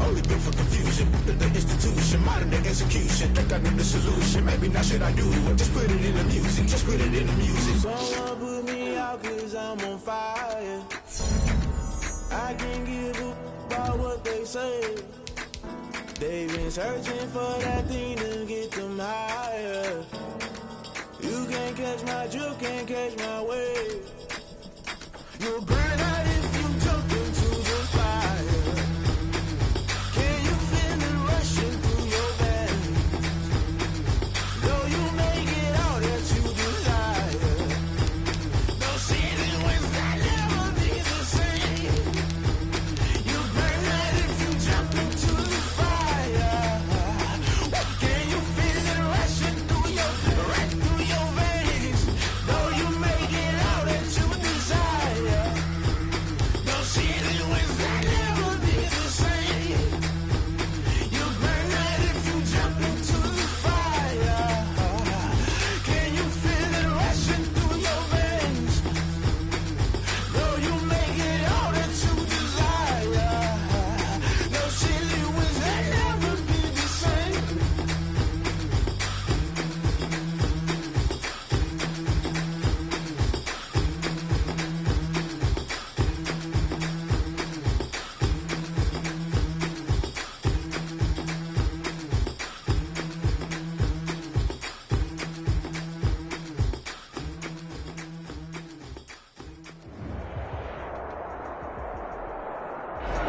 only built for confusion. The institution, modern day execution. Think I know the solution. Maybe now should I do it? Just put it in the music. Just put it in the music. Someone put me out 'cause I'm on fire. I can't give a about what they say. They've been searching for that thing to get them higher. You can't catch my drift, can't catch my wave. You'll burn out if you jump into the fire. Can you feel it rushing through your veins? Though you make it all that you desire. No ceiling wins that never be the same. You burn out if you jump into the fire. Can you feel it rushing through your veins? Though you make it all that you desire. No ceiling wins that never be the same. You burn out if you jump into the fire. Can you feel it rushing through your veins? Though you make it all that you desire. No ceiling wins that never be the same.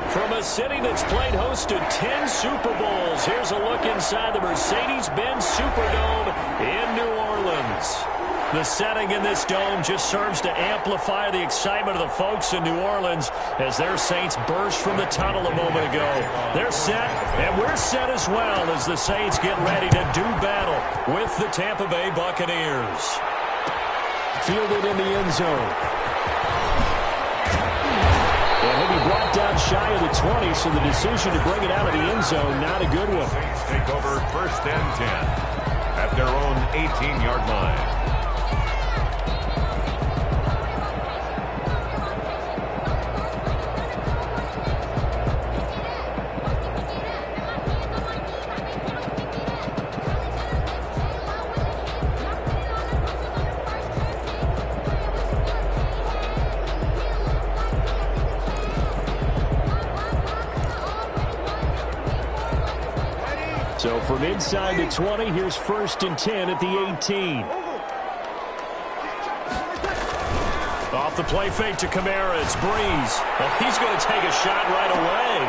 From a city that's played host to 10 Super Bowls, here's a look inside the Mercedes-Benz Superdome in New Orleans. The setting in this dome just serves to amplify the excitement of the folks in New Orleans as their Saints burst from the tunnel a moment ago. They're set, and we're set as well as the Saints get ready to do battle with the Tampa Bay Buccaneers. Fielded in the end zone. And he'll be brought down shy of the 20, so the decision to bring it out of the end zone, not a good one. Saints take over 1st and 10 at their own 18-yard line. So from inside the 20, here's 1st and 10 at the 18. Off the play fake to Kamara, it's Breeze. Well, he's going to take a shot right away.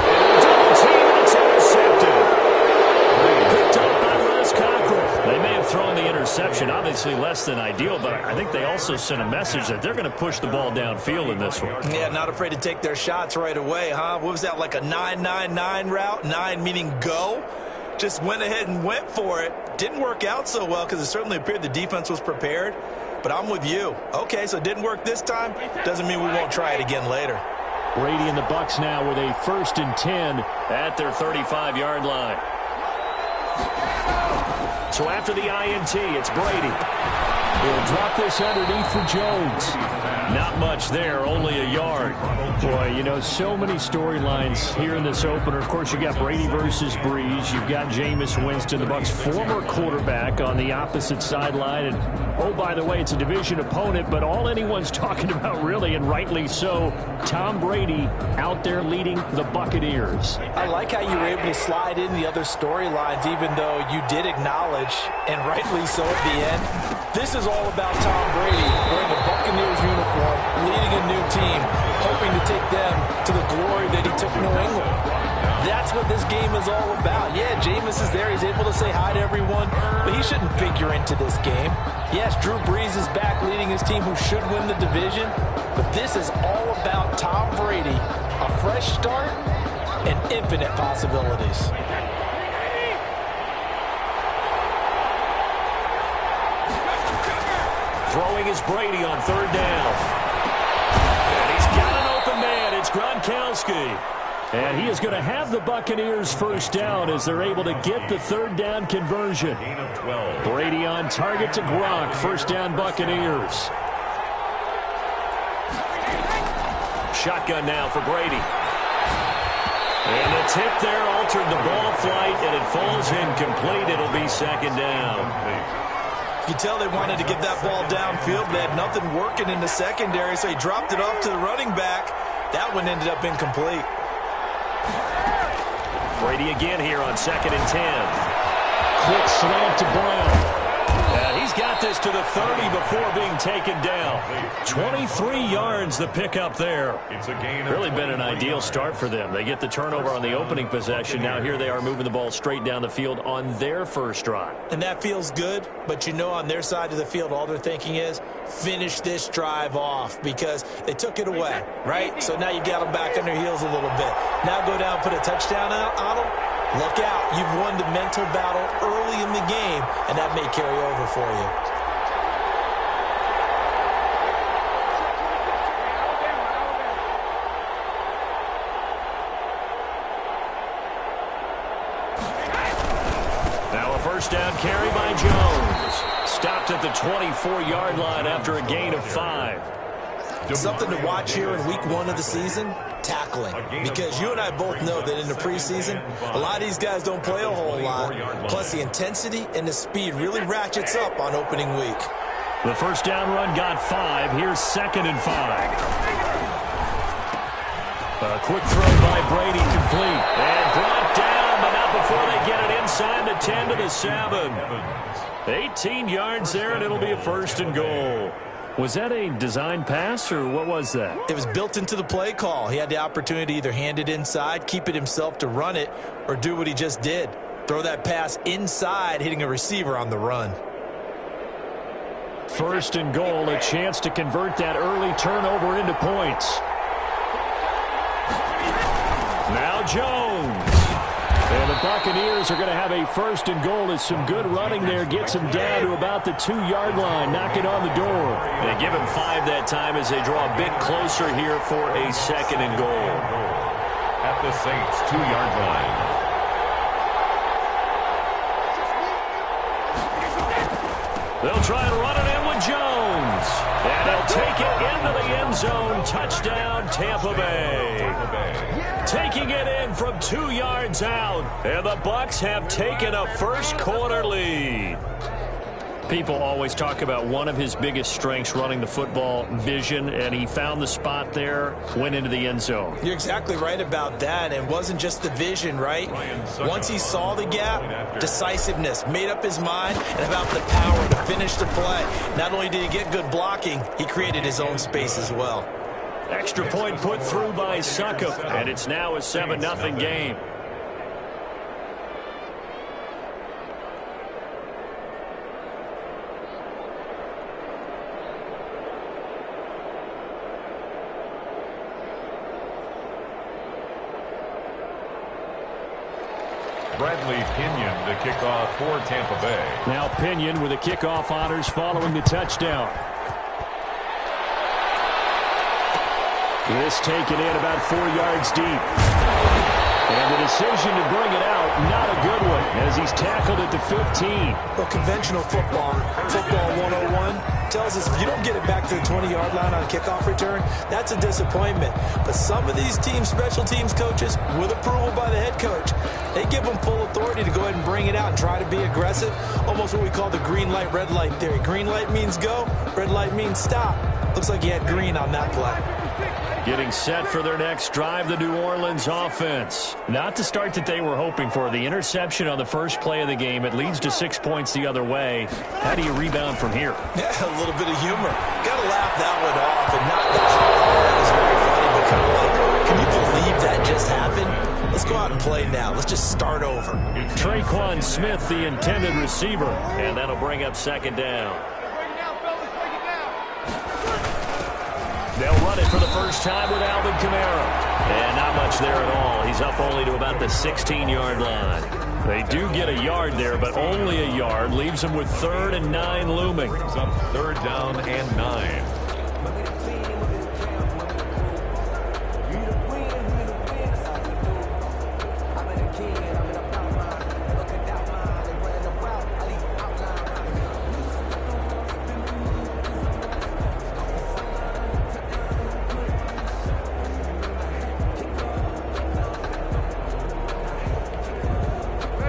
And double team, it's intercepted. Picked up by Wes Cockrell. They may have thrown the interception, obviously less than ideal, but I think they also sent a message that they're going to push the ball downfield in this one. Yeah, not afraid to take their shots right away, huh? What was that, like a 9-9-9 route? 9 meaning go? Just went ahead and went for it. Didn't work out so well because it certainly appeared the defense was prepared. But I'm with you. Okay, so it didn't work this time. Doesn't mean we won't try it again later. Brady and the Bucs now with a 1st and 10 at their 35-yard line. So after the INT, it's Brady. He'll drop this underneath for Jones. Not much there, only a yard. Boy, you know, so many storylines here in this opener. Of course, you got Brady versus Breeze. You've got Jameis Winston, the Bucs' former quarterback, on the opposite sideline. And, oh, by the way, it's a division opponent, but all anyone's talking about really, and rightly so, Tom Brady out there leading the Buccaneers. I like how you were able to slide in the other storylines, even though you did acknowledge, and rightly so at the end, this is all about Tom Brady wearing the Buccaneers uniform, leading a new team, hoping to take them to the glory that he took New England. That's what this game is all about. Yeah, Jameis is there. He's able to say hi to everyone, but he shouldn't figure into this game. Yes, Drew Brees is back leading his team who should win the division, but this is all about Tom Brady, a fresh start and infinite possibilities. Throwing is Brady on 3rd down. And he's got an open man. It's Gronkowski. And he is going to have the Buccaneers 1st down as they're able to get the 3rd down conversion. Brady on target to Gronk. 1st down Buccaneers. Shotgun now for Brady. And the tip there altered the ball flight, and it falls incomplete. It'll be second down. You can tell they wanted to get that ball downfield. They had nothing working in the secondary, so he dropped it off to the running back. That one ended up incomplete. Brady again here on 2nd and 10. Quick slant to Brown. He's got this to the 30 before being taken down. 23 yards the pickup there. It's a gain. Really been an ideal start for them. They get the turnover on the opening possession. Now here they are moving the ball straight down the field on their first drive. And that feels good, but you know on their side of the field all they're thinking is finish this drive off because they took it away, right? So now you got them back on their heels a little bit. Now go down, put a touchdown on them. Look out. You've won the mental battle early in the game, and that may carry over for you. Now a first down carry by Jones. Stopped at the 24-yard line after a gain of 5. Something to watch here in week 1 of the season, tackling. Because you and I both know that in the preseason, a lot of these guys don't play a whole lot. Plus the intensity and the speed really ratchets up on opening week. The first down run got 5. Here's 2nd and 5. A quick throw by Brady complete. And brought down, but not before they get it inside the 10 to the 7. 18 yards there, and it'll be a 1st and goal. Was that a design pass, or what was that? It was built into the play call. He had the opportunity to either hand it inside, keep it himself to run it, or do what he just did. Throw that pass inside, hitting a receiver on the run. 1st and goal, a chance to convert that early turnover into points. Now Jones. And the Buccaneers are going to have a 1st and goal as some good running there gets them down to about the 2-yard line, knocking on the door. They give him 5 that time as they draw a bit closer here for a 2nd and goal. At the Saints' 2-yard line. They'll try and run it in with Jones. And he'll take it into the end zone. Touchdown, Tampa Bay. Taking it in from 2 yards out. And the Bucs have taken a first-quarter lead. People always talk about one of his biggest strengths running the football, vision, and he found the spot there, went into the end zone. You're exactly right about that. It wasn't just the vision, right? Once he saw the gap, decisiveness, made up his mind, and about the power to finish the play. Not only did he get good blocking, he created his own space as well. Extra point put through by Succop, and it's now a 7-0 game. Bradley Pinion, the kickoff for Tampa Bay. Now Pinion with the kickoff honors following the touchdown. This taken in about 4 yards deep. And the decision to bring it out, not a good one, as he's tackled at the 15. Well, conventional football 101, tells us if you don't get it back to the 20-yard line on a kickoff return, that's a disappointment. But some of these team special teams coaches, with approval by the head coach, they give them full authority to go ahead and bring it out and try to be aggressive, almost what we call the green light, red light theory. Green light means go, red light means stop. Looks like he had green on that play. Getting set for their next drive, the New Orleans offense. Not the start that they were hoping for. The interception on the first play of the game. It leads to 6 points the other way. How do you rebound from here? Yeah, a little bit of humor. Got to laugh that one off and not that was very funny, but kind of like, can you believe that just happened? Let's go out and play now. Let's just start over. Traquan Smith, the intended receiver, and that'll bring up 2nd down. They'll run it for the first time with Alvin Kamara. And not much there at all. He's up only to about the 16-yard line. They do get a yard there, but only a yard. Leaves them with 3rd and 9 looming. Brings up 3rd down and 9.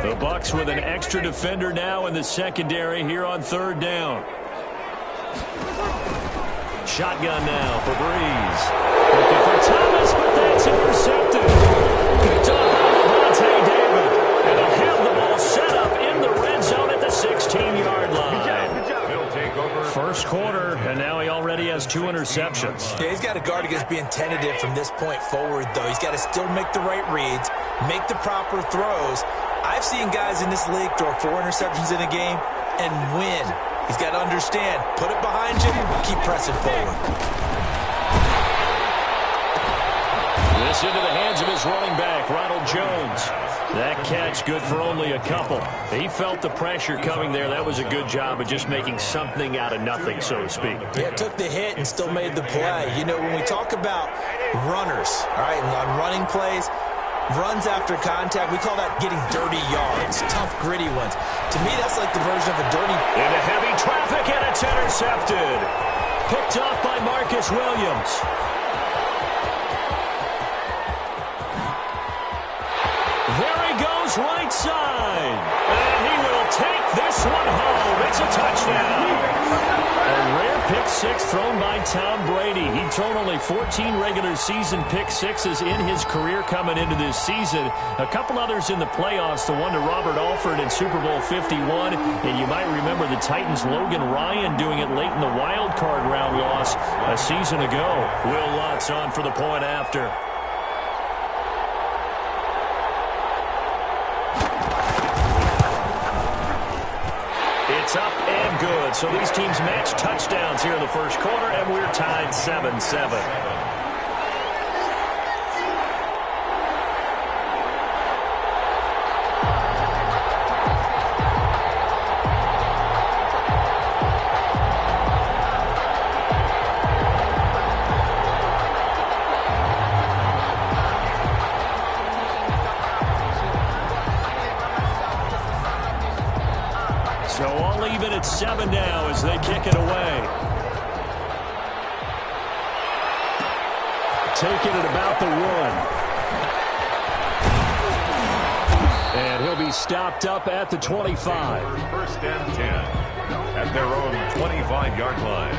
The Bucs with an extra defender now in the secondary here on third down. Shotgun now for Breeze. Looking for Thomas, but that's intercepted. Picked up by Levante David. And he'll have the ball set up in the red zone at the 16-yard line. Good job. He'll take over. First quarter, and now he already has 2 interceptions. Yeah, he's got to guard against being tentative from this point forward, though. He's got to still make the right reads, make the proper throws. I've seen guys in this league throw 4 interceptions in a game and win. He's got to understand, put it behind you, keep pressing forward. This into the hands of his running back, Ronald Jones. That catch good for only a couple. He felt the pressure coming there. That was a good job of just making something out of nothing, so to speak. Yeah, took the hit and still made the play. You know, when we talk about runners, all right, and on running plays, runs after contact, we call that getting dirty yards, tough, gritty ones. To me, that's like the version of a dirty. Into heavy traffic, and it's intercepted. Picked off by Marcus Williams. There he goes, right side. And he will take this one home. It's a touchdown. A rare pick six thrown by Tom Brady. He'd thrown only 14 regular season pick sixes in his career coming into this season. A couple others in the playoffs, the one to Robert Alford in Super Bowl 51. And you might remember the Titans' Logan Ryan doing it late in the wild card round loss a season ago. Will Lutz on for the point after. It's up and good. So these teams match touchdowns here in the first quarter, and we're tied 7-7. So all even at 7 now as they kick it away. Taking it about the 1. And he'll be stopped up at the 25. First and 10 at their own 25-yard line.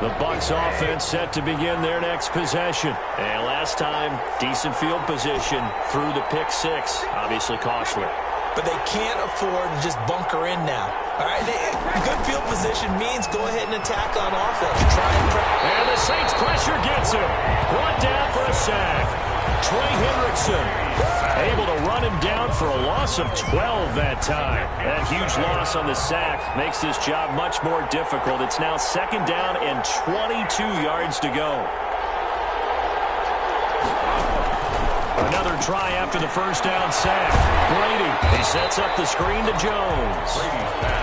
The Bucs offense set to begin their next possession. And last time, decent field position through the pick six. Obviously costly. But they can't afford to just bunker in now. All right, good field position means go ahead and attack on offense. And the Saints pressure gets him. Brought down for a sack. Trey Hendrickson able to run him down for a loss of 12 that time. That huge loss on the sack makes this job much more difficult. It's now second down and 22 yards to go. Another try after the first down sack. Brady, he sets up the screen to Jones.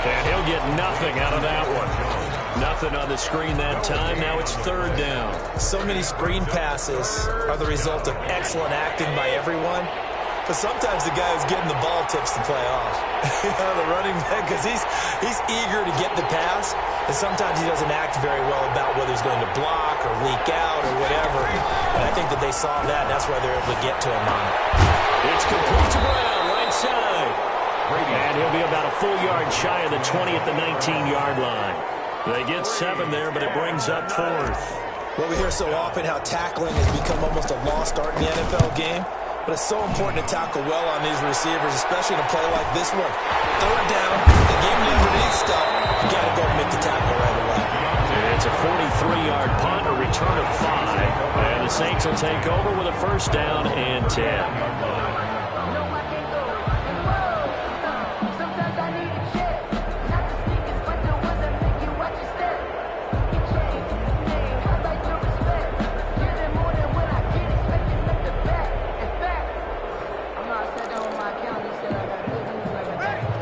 And he'll get nothing out of that one. Nothing on the screen that time. Now it's third down. So many screen passes are the result of excellent acting by everyone. But sometimes the guy who's getting the ball tips the play off. The running back, because he's eager to get the pass, and sometimes he doesn't act very well about whether he's going to block or leak out or whatever. And I think that they saw that, and that's why they're able to get to him on it. It's complete to Brown, right side. And he'll be about a full yard shy of the 20 at the 19-yard line. They get 7 there, but it brings up fourth. Well, we hear so often how tackling has become almost a lost art in the NFL game. But it's so important to tackle well on these receivers, especially in a play like this one. Third down, the game never needs stuff. You got to go and make the tackle right away. It's a 43-yard punt, a return of 5. And the Saints will take over with a first down and 10.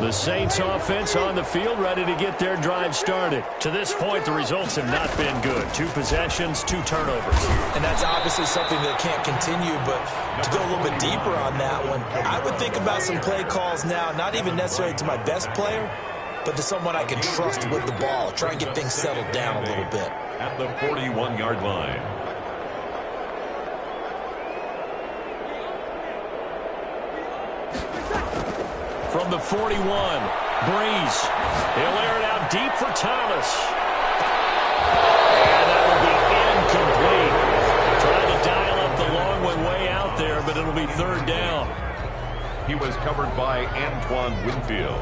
The Saints offense on the field, ready to get their drive started. To this point, the results have not been good. 2 possessions, 2 turnovers. And that's obviously something that can't continue, but to go a little bit deeper on that one, I would think about some play calls now, not even necessarily to my best player, but to someone I can trust with the ball. Try and get things settled down a little bit. At the 41-yard line. From the 41, Breeze. He'll air it out deep for Thomas. And that will be incomplete. Trying to dial up the long one way out there, but it'll be third down. He was covered by Antoine Winfield.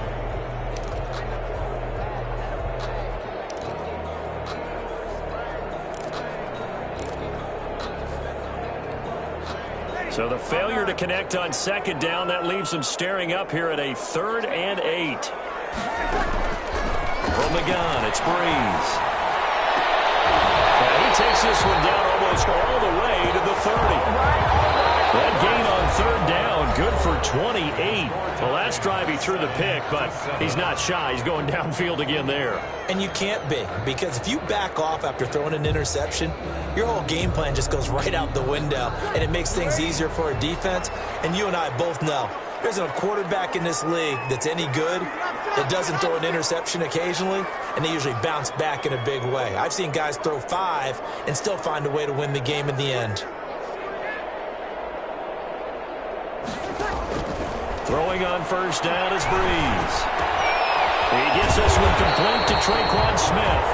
So the failure to connect on second down, that leaves them staring up here at a 3rd and 8. From the gun, it's Breeze. And he takes this one down almost all the way to the 30. That gain on third down, good for 28. The last drive he threw the pick, but he's not shy. He's going downfield again there. And you can't be, because if you back off after throwing an interception, your whole game plan just goes right out the window, and it makes things easier for a defense. And you and I both know there's a quarterback in this league that's any good that doesn't throw an interception occasionally, and they usually bounce back in a big way. I've seen guys throw 5 and still find a way to win the game in the end. Throwing on first down is Breeze. He gets this one complete to Traquan Smith.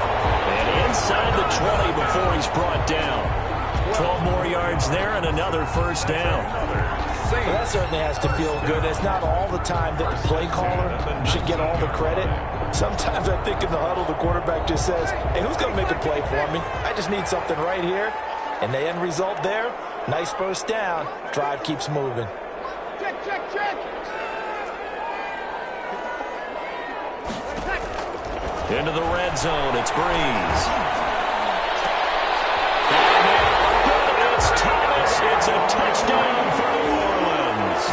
And inside the 20 before he's brought down. 12 more yards there and another first down. Well, that certainly has to feel good. It's not all the time that the play caller should get all the credit. Sometimes I think in the huddle the quarterback just says, hey, who's going to make a play for me? I just need something right here. And the end result there, nice first down. Drive keeps moving. Check. Into the red zone, it's Breeze. It's Thomas. It's a touchdown for New Orleans.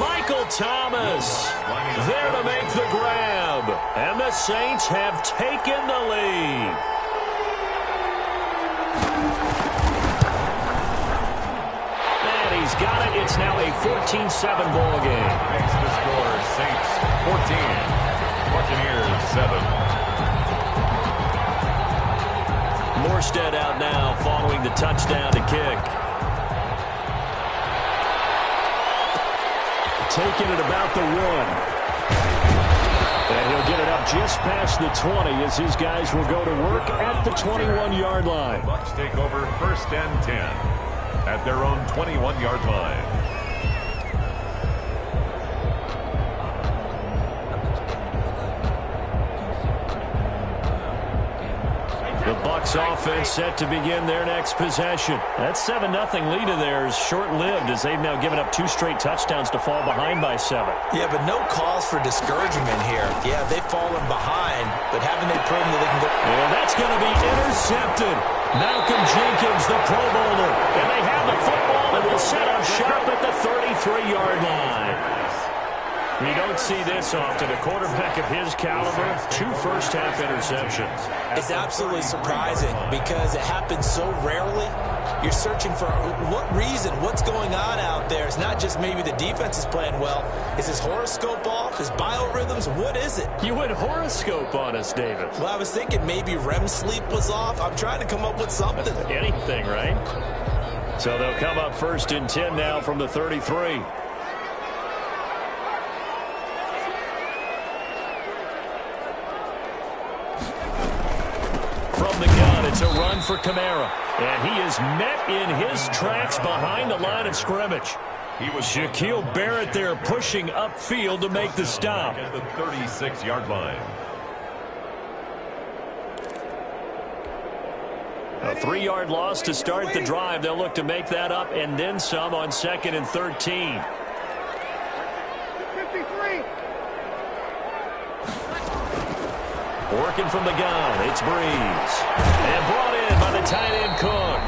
Michael Thomas there to make the grab. And the Saints have taken the lead. And he's got it. It's now a 14-7 ball game. Makes the score Saints 14. Buccaneers 7. Morstead out now following the touchdown to kick. Taking it about the 1. And he'll get it up just past the 20 as his guys will go to work at the 21-yard line. Bucs take over 1st and 10 at their own 21-yard line. The Bucs offense set to begin their next possession. That 7-0 lead of theirs short-lived as they've now given up 2 straight touchdowns to fall behind by 7. Yeah, but no cause for discouragement here. Yeah, they've fallen behind, but haven't they proven that they can go? And that's going to be intercepted. Malcolm Jenkins, the Pro Bowler. And they have the football and will set up shop at the 33-yard line. You don't see this often. A quarterback of his caliber, 2 first-half interceptions. It's absolutely surprising because it happens so rarely. You're searching for what reason, what's going on out there. It's not just maybe the defense is playing well. Is his horoscope off? His biorhythms? What is it? You went horoscope on us, David. Well, I was thinking maybe REM sleep was off. I'm trying to come up with something. Anything, right? So they'll come up 1st and 10 now from the 33. From the gun, it's a run for Kamara. And he is met in his tracks behind the line of scrimmage. He was Shaquille Barrett there pushing upfield to make the stop. At the 36-yard line. A 3-yard loss to start the drive. They'll look to make that up and then some on 2nd and 13. 53. Working from the gun, it's Breeze. And brought in by the tight end Cook.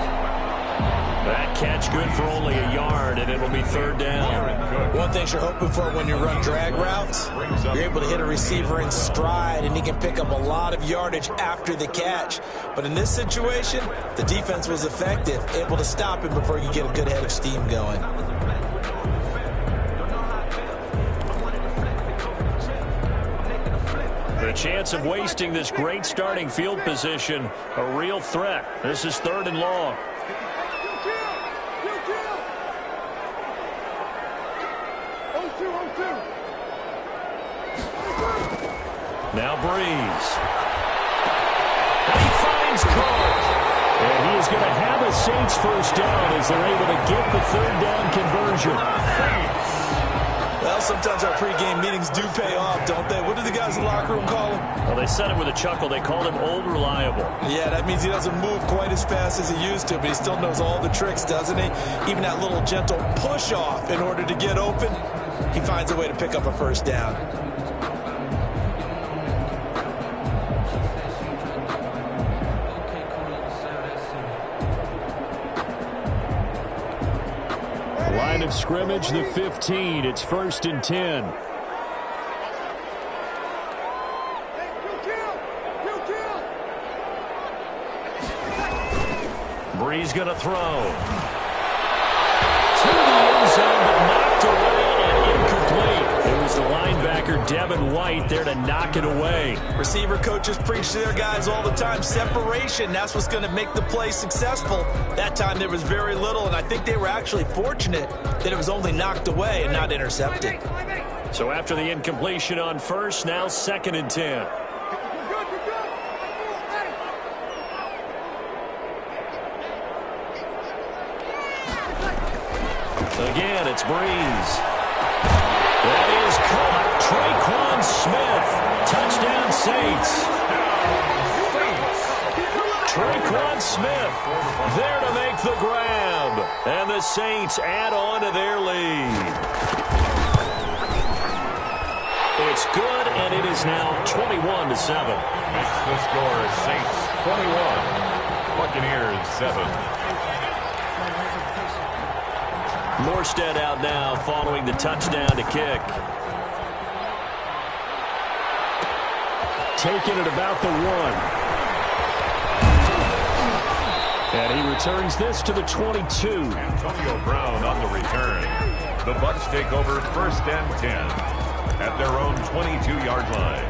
That catch good for only a yard, and it'll be 3rd down. One thing you're hoping for when you run drag routes, you're able to hit a receiver in stride, and he can pick up a lot of yardage after the catch. But in this situation, the defense was effective, able to stop him before you get a good head of steam going. A chance of wasting this great starting field position. A real threat. This is 3rd and long. Now Breeze. And he finds Cole. And he is going to have a Saints first down as they're able to get the 3rd down conversion. Well, sometimes our pregame meetings do pay off, don't they? What do the guys in the locker room call him? Well, they said it with a chuckle. They called him Old Reliable. Yeah, that means he doesn't move quite as fast as he used to, but he still knows all the tricks, doesn't he? Even that little gentle push-off in order to get open, he finds a way to pick up a first down. Line of scrimmage, the 15. It's 1st and 10. Breeze going to throw. To the end zone, but knocked away and incomplete. It was the linebacker, Devin White, there to knock it away. Receiver coaches preach to their guys all the time. Separation, that's what's going to make the play successful. That time there was very little, and I think they were actually fortunate that it was only knocked away and not intercepted. So after the incompletion on first, now 2nd and 10. Again, it's Breeze. That is caught. Traquan Smith. Touchdown, Saints. Traquan Smith there to make the grab. And the Saints add on to their lead. It's good, and it is now 21-7. Makes the score Saints 21, Buccaneers 7. Morstead out now following the touchdown to kick. Taking it about the 1. And he returns this to the 22. Antonio Brown on the return. The Bucs take over 1st and 10 at their own 22-yard line.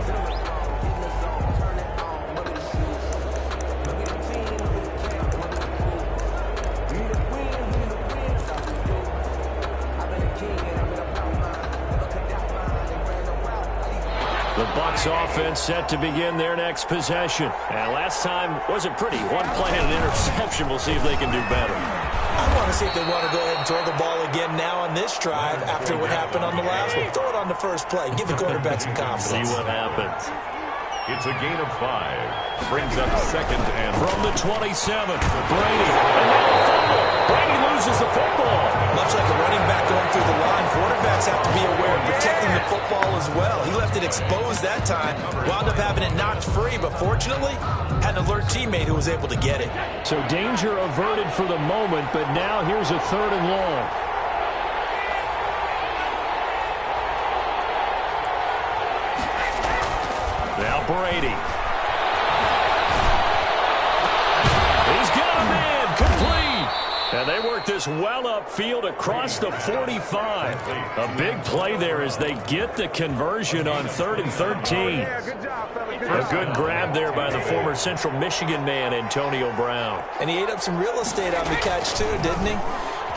The Bucs offense set to begin their next possession. And last time wasn't pretty. One play and an interception. We'll see if they can do better. I want to see if they want to go ahead and throw the ball again now on this drive after what happened on the last one. Throw it on the first play. Give the quarterback some confidence. See what happens. It's a gain of 5. Brings up 2nd and... From the 27, Brady. And now a fumble. Brady loses the football. Much like a running back going through the line, quarterbacks have to be aware of protecting the football as well. He left it exposed that time, wound up having it knocked free, but fortunately, had an alert teammate who was able to get it. So danger averted for the moment, but now here's a 3rd and long. Now Brady. He's got a man, complete. And they work this well upfield across the 45. A big play there as they get the conversion on 3rd and 13. A good grab there by the former Central Michigan man, Antonio Brown. And he ate up some real estate on the catch, too, didn't he?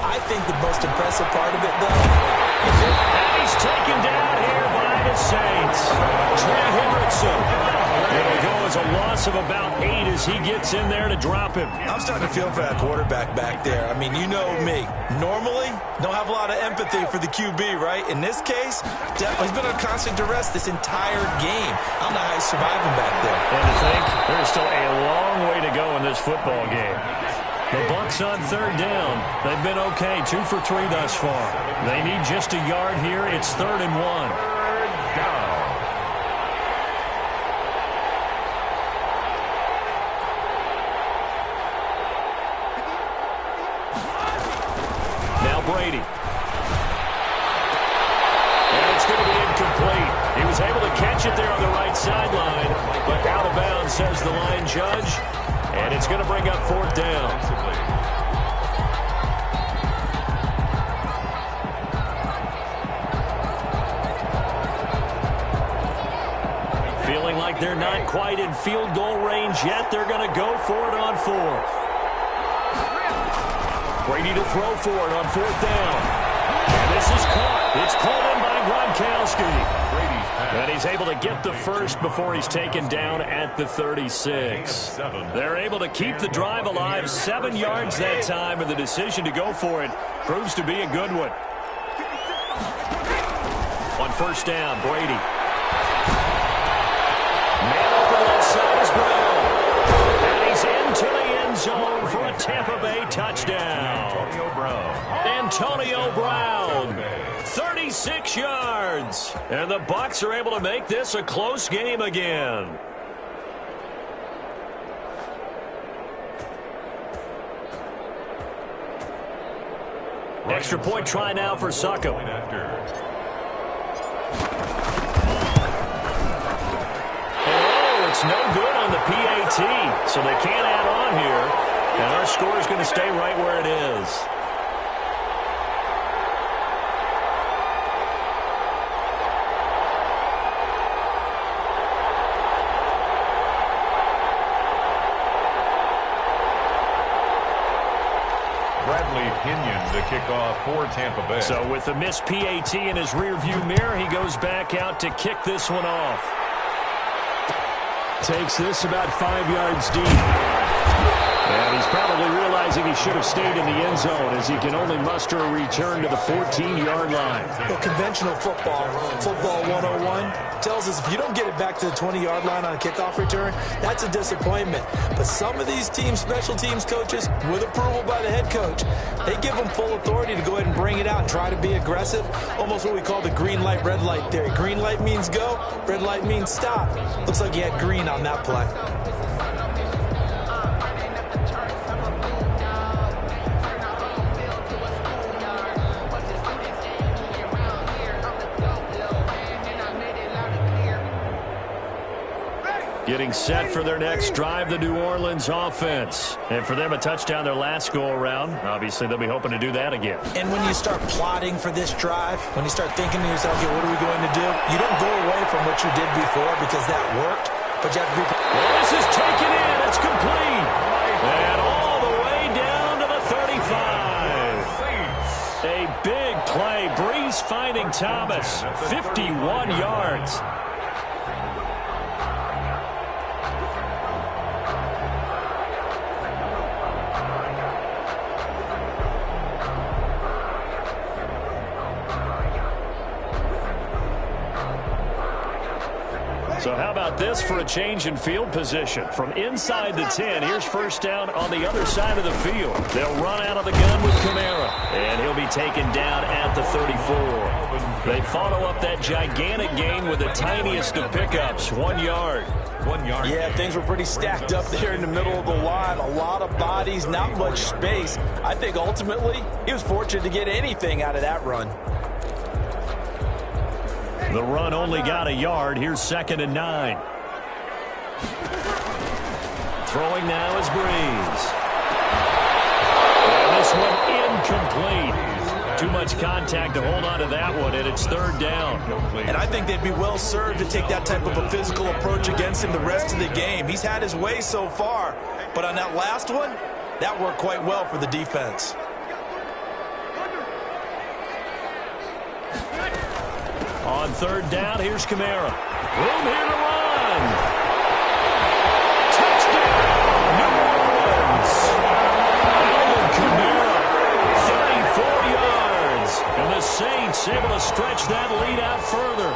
I think the most impressive part of it, though, and he's taken down here by the Saints. Trent Hendrickson. It'll go as a loss of about 8 as he gets in there to drop him. I'm starting to feel for that quarterback back there. I mean, you know me. Normally, don't have a lot of empathy for the QB, right? In this case, definitely he's been on constant duress this entire game. I don't know how he's surviving back there. And to think, there's still a long way to go in this football game. The Bucs on 3rd down. They've been okay, 2 for 3 thus far. They need just a yard here. It's 3rd and 1. Brady. And it's going to be incomplete. He was able to catch it there on the right sideline, but out of bounds, says the line judge. And it's going to bring up 4th down. Feeling like like they're not quite in field goal range yet. They're going to go for it on fourth. Brady to throw for it on fourth down. And this is caught. It's pulled in by Gronkowski. And he's able to get the first before he's taken down at the 36. They're able to keep the drive alive. 7 yards that time, and the decision to go for it proves to be a good one. On first down, Brady. Man open left side is Brown. And he's into the end zone for a Tampa Bay touchdown. Antonio Brown. 36 yards. And the Bucs are able to make this a close game again. Extra point try now for Succop. It's no good on the PAT, so they can't add on here. And our score is going to stay right where it is. Kenyon to kick off for Tampa Bay. So with the missed PAT in his rearview mirror, he goes back out to kick this one off. Takes this about 5 yards deep. And he's probably realizing he should have stayed in the end zone as he can only muster a return to the 14-yard line. Well, conventional football 101, tells us if you don't get it back to the 20-yard line on a kickoff return, that's a disappointment. But some of these teams, special teams coaches, with approval by the head coach, they give them full authority to go ahead and bring it out and try to be aggressive. Almost what we call the green light, red light theory. Green light means go, red light means stop. Looks like he had green on that play. Getting set for their next drive, the New Orleans offense. And for them, a touchdown their last go-around. Obviously, they'll be hoping to do that again. And when you start plotting for this drive, when you start thinking to yourself, okay, what are we going to do? You don't go away from what you did before because that worked, but you have to be... Well, this is taken in. It's complete. And all the way down to the 35. A big play. Breeze finding Thomas. 51 yards. So how about this for a change in field position? From inside the 10, here's first down on the other side of the field. They'll run out of the gun with Kamara, and he'll be taken down at the 34. They follow up that gigantic gain with the tiniest of pickups, 1 yard. 1 yard. Yeah, things were pretty stacked up there in the middle of the line. A lot of bodies, not much space. I think ultimately he was fortunate to get anything out of that run. The run only got a yard. Here's 2nd and 9. Throwing now is Breeze. And this one incomplete. Too much contact to hold on to that one, and it's 3rd down. And I think they'd be well served to take that type of a physical approach against him the rest of the game. He's had his way so far, but on that last one, that worked quite well for the defense. On 3rd down, here's Kamara. Room here to run. Touchdown, New Orleans. Alvin Kamara, 34 yards. And the Saints able to stretch that lead out further.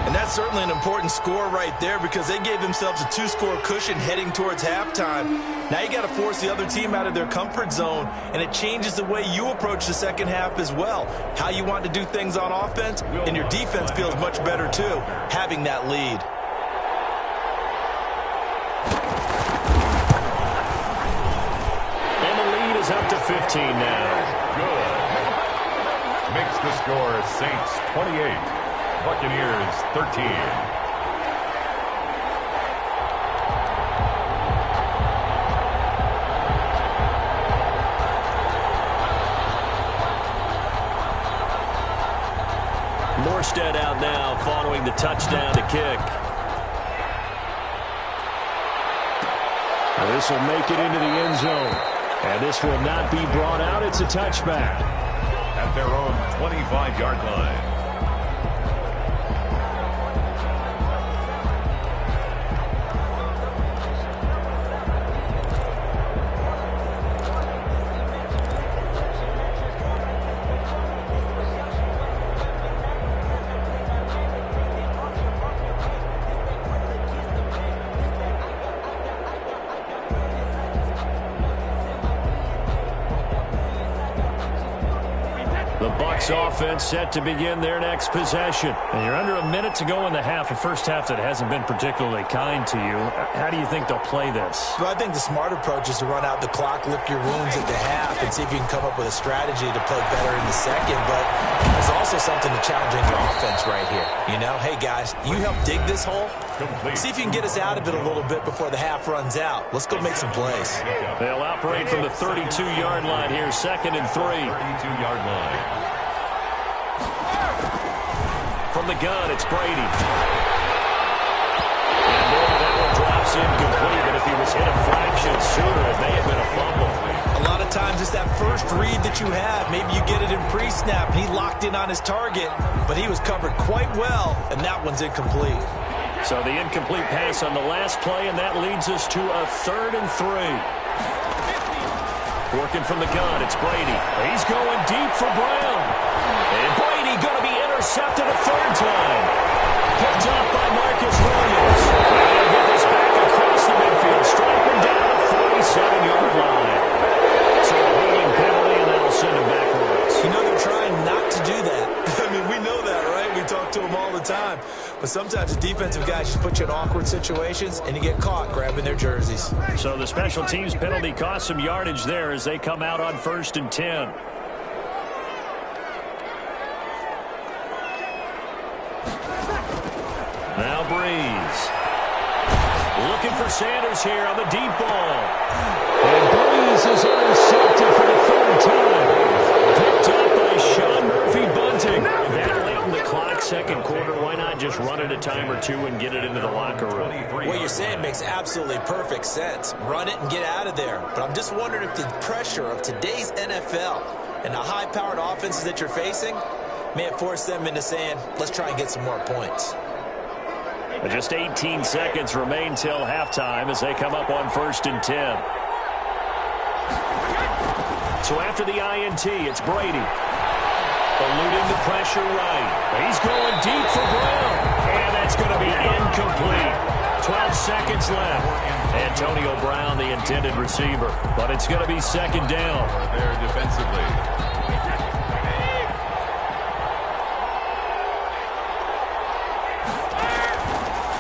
And that's certainly an important score right there because they gave themselves a 2-score cushion heading towards halftime. Now you got to force the other team out of their comfort zone, and it changes the way you approach the second half as well. How you want to do things on offense, and your defense feels much better too, having that lead. And the lead is up to 15 now. Good. Makes the score Saints 28. Buccaneers 13. Morstead out now following the touchdown to kick. This will make it into the end zone. And this will not be brought out. It's a touchback. At their own 25-yard line. The Bucs offense set to begin their next possession. And you're under a minute to go in the half, a first half that hasn't been particularly kind to you. How do you think they'll play this? Well, I think the smart approach is to run out the clock, lick your wounds at the half, and see if you can come up with a strategy to play better in the second. But there's also something to challenge in your offense right here. You know, hey, guys, you help dig this hole. Complete. See if you can get us out of it a little bit before the half runs out. Let's go make some plays. They'll operate from the 32-yard line here, 2nd and 3. 32-yard line. From the gun, it's Brady. And boy, that one drops incomplete, but if he was hit a fraction sooner, it may have been a fumble. A lot of times it's that first read that you have. Maybe you get it in pre-snap, and he locked in on his target, but he was covered quite well, and that one's incomplete. So the incomplete pass on the last play, and that leads us to a 3rd and 3. Working from the gun, it's Brady. He's going deep for Brown. And Brady going to be intercepted a 3rd time. Picked up by Marcus Williams. And he'll get this back across the midfield. Striking down the 47-yard line. So a holding penalty, and that'll send him backwards. You know they're trying not to do that. I mean, we know that, right? We talk to them all the time. But sometimes the defensive guys just put you in awkward situations, and you get caught grabbing their jerseys. So the special teams penalty cost some yardage there as they come out on 1st and 10. Now Breeze. Looking for Sanders here on the deep ball. And Breeze is intercepted for the 3rd time. Picked up by Sean Murphy-Bunting. That late in the clock, 2nd quarter. Why not just run it a time or two and get it into the locker room? What you're saying makes absolutely perfect sense. Run it and get out of there. But I'm just wondering if the pressure of today's NFL and the high-powered offenses that you're facing may have forced them into saying, let's try and get some more points. Just 18 seconds remain till halftime as they come up on 1st and 10. So after the INT, it's Brady. Eluding the pressure right. He's going deep for Brown. And that's going to be incomplete. 12 seconds left. Antonio Brown, the intended receiver. But it's going to be 2nd down. There defensively.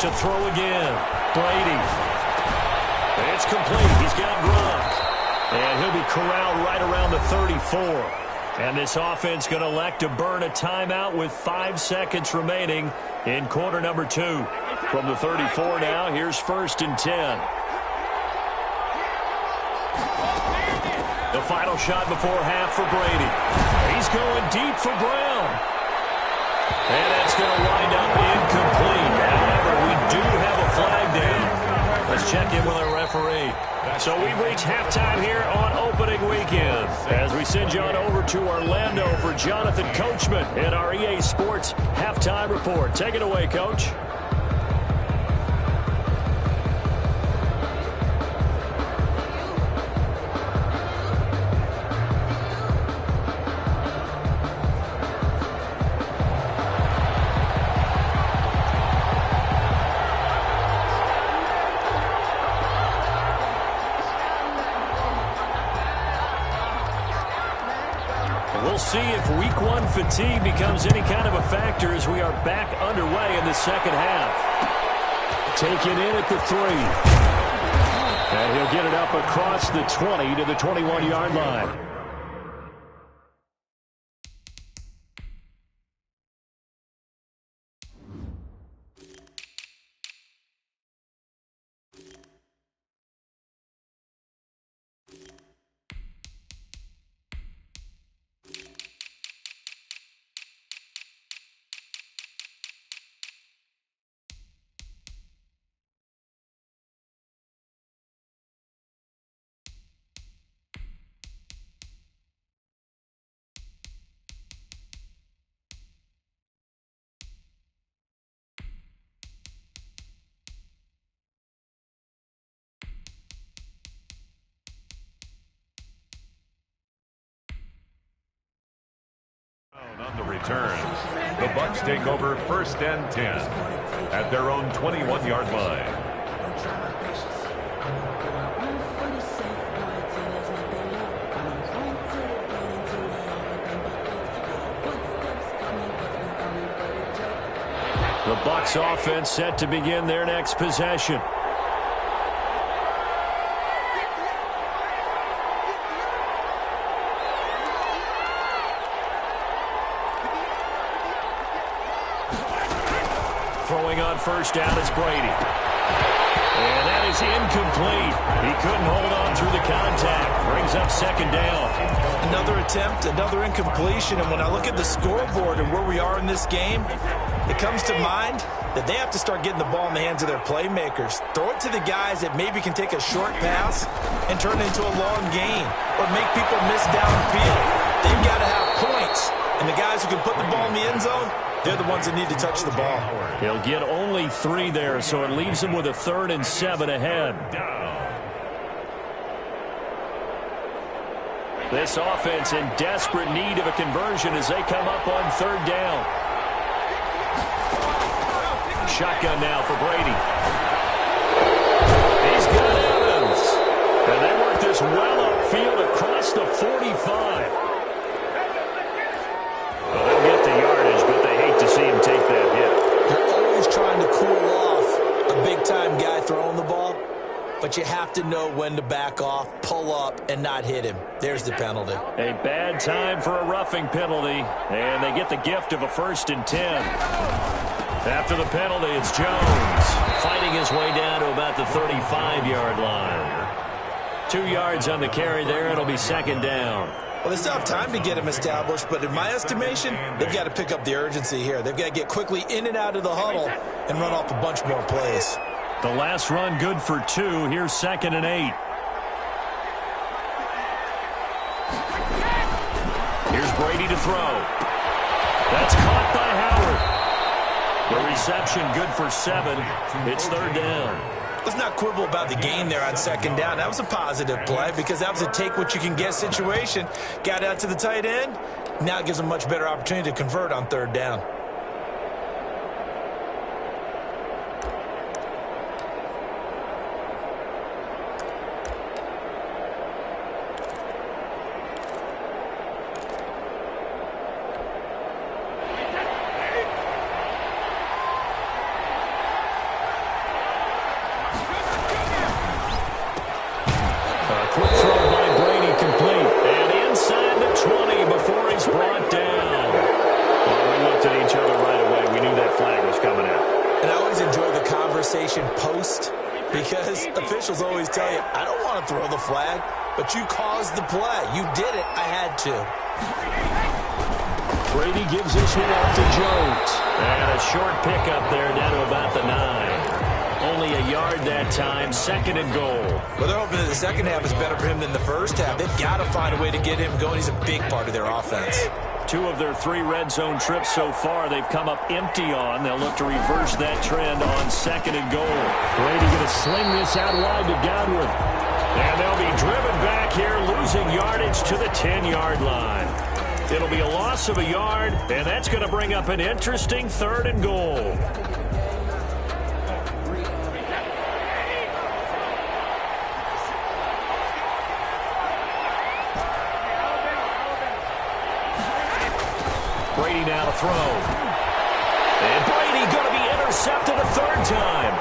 To throw again. Brady. It's complete. He's got Gronk. And he'll be corralled right around the 34. And this offense going to elect to burn a timeout with 5 seconds remaining in quarter number 2. From the 34 now, here's 1st and 10. The final shot before half for Brady. He's going deep for Brown. And that's going to wind up incomplete. However, we do have a flag down. Let's check in with our referee. So we've reached halftime here on opening weekend as we send you on over to Orlando for Jonathan Coachman in our EA Sports Halftime Report. Take it away, Coach. We'll see if week 1 fatigue becomes any kind of a factor as we are back underway in the second half. Taken in at the 3. And he'll get it up across the 20 to the 21-yard line. on the return. The Bucs take over 1st and 10 at their own 21-yard line. The Bucs offense set to begin their next possession. Throwing on 1st down is Brady. And that is incomplete. He couldn't hold on through the contact. Brings up 2nd down. Another attempt, another incompletion. And when I look at the scoreboard and where we are in this game, it comes to mind that they have to start getting the ball in the hands of their playmakers. Throw it to the guys that maybe can take a short pass and turn it into a long gain or make people miss downfield. They've got to have points. And the guys who can put the ball in the end zone, they're the ones that need to touch the ball. He'll get only 3 there, so it leaves him with a 3rd and 7 ahead. This offense in desperate need of a conversion as they come up on 3rd down. Shotgun now for Brady. He's got Evans. And they work this well upfield across the 45. Well, they'll get the yardage, but they hate to see him take that hit. They're always trying to cool off a big-time guy throwing the ball, but you have to know when to back off, pull up, and not hit him. There's the penalty. A bad time for a roughing penalty, and they get the gift of a 1st and 10. After the penalty, it's Jones fighting his way down to about the 35-yard line. 2 yards on the carry there. It'll be 2nd down. Well, they still have time to get him established, but in my estimation, they've got to pick up the urgency here. They've got to get quickly in and out of the huddle and run off a bunch more plays. The last run good for 2. Here's 2nd and 8. Here's Brady to throw. That's caught by Howard. The reception good for 7. It's 3rd down. Let's not quibble about the gain there on 2nd down. That was a positive play because that was a take-what-you-can-get situation. Got out to the tight end. Now it gives them a much better opportunity to convert on 3rd down. Quick throw by Brady complete. And inside the 20 before he's brought down. Well, we looked at each other right away. We knew that flag was coming out. And I always enjoy the conversation post because officials always tell you, I don't want to throw the flag, but you caused the play. You did it. I had to. Brady gives this one off to Jones. And a short pickup there down to about the 9. Only a yard that time, 2nd and goal. Well, they're hoping that the second half is better for him than the first half. They've got to find a way to get him going. He's a big part of their offense. 2 of their 3 red zone trips so far, they've come up empty on. They'll look to reverse that trend on 2nd and goal. Brady going to sling this out wide to Godwin. And they'll be driven back here, losing yardage to the 10-yard line. It'll be a loss of a yard, and that's going to bring up an interesting 3rd and goal. Brady now to throw. And Brady going to be intercepted a 3rd time.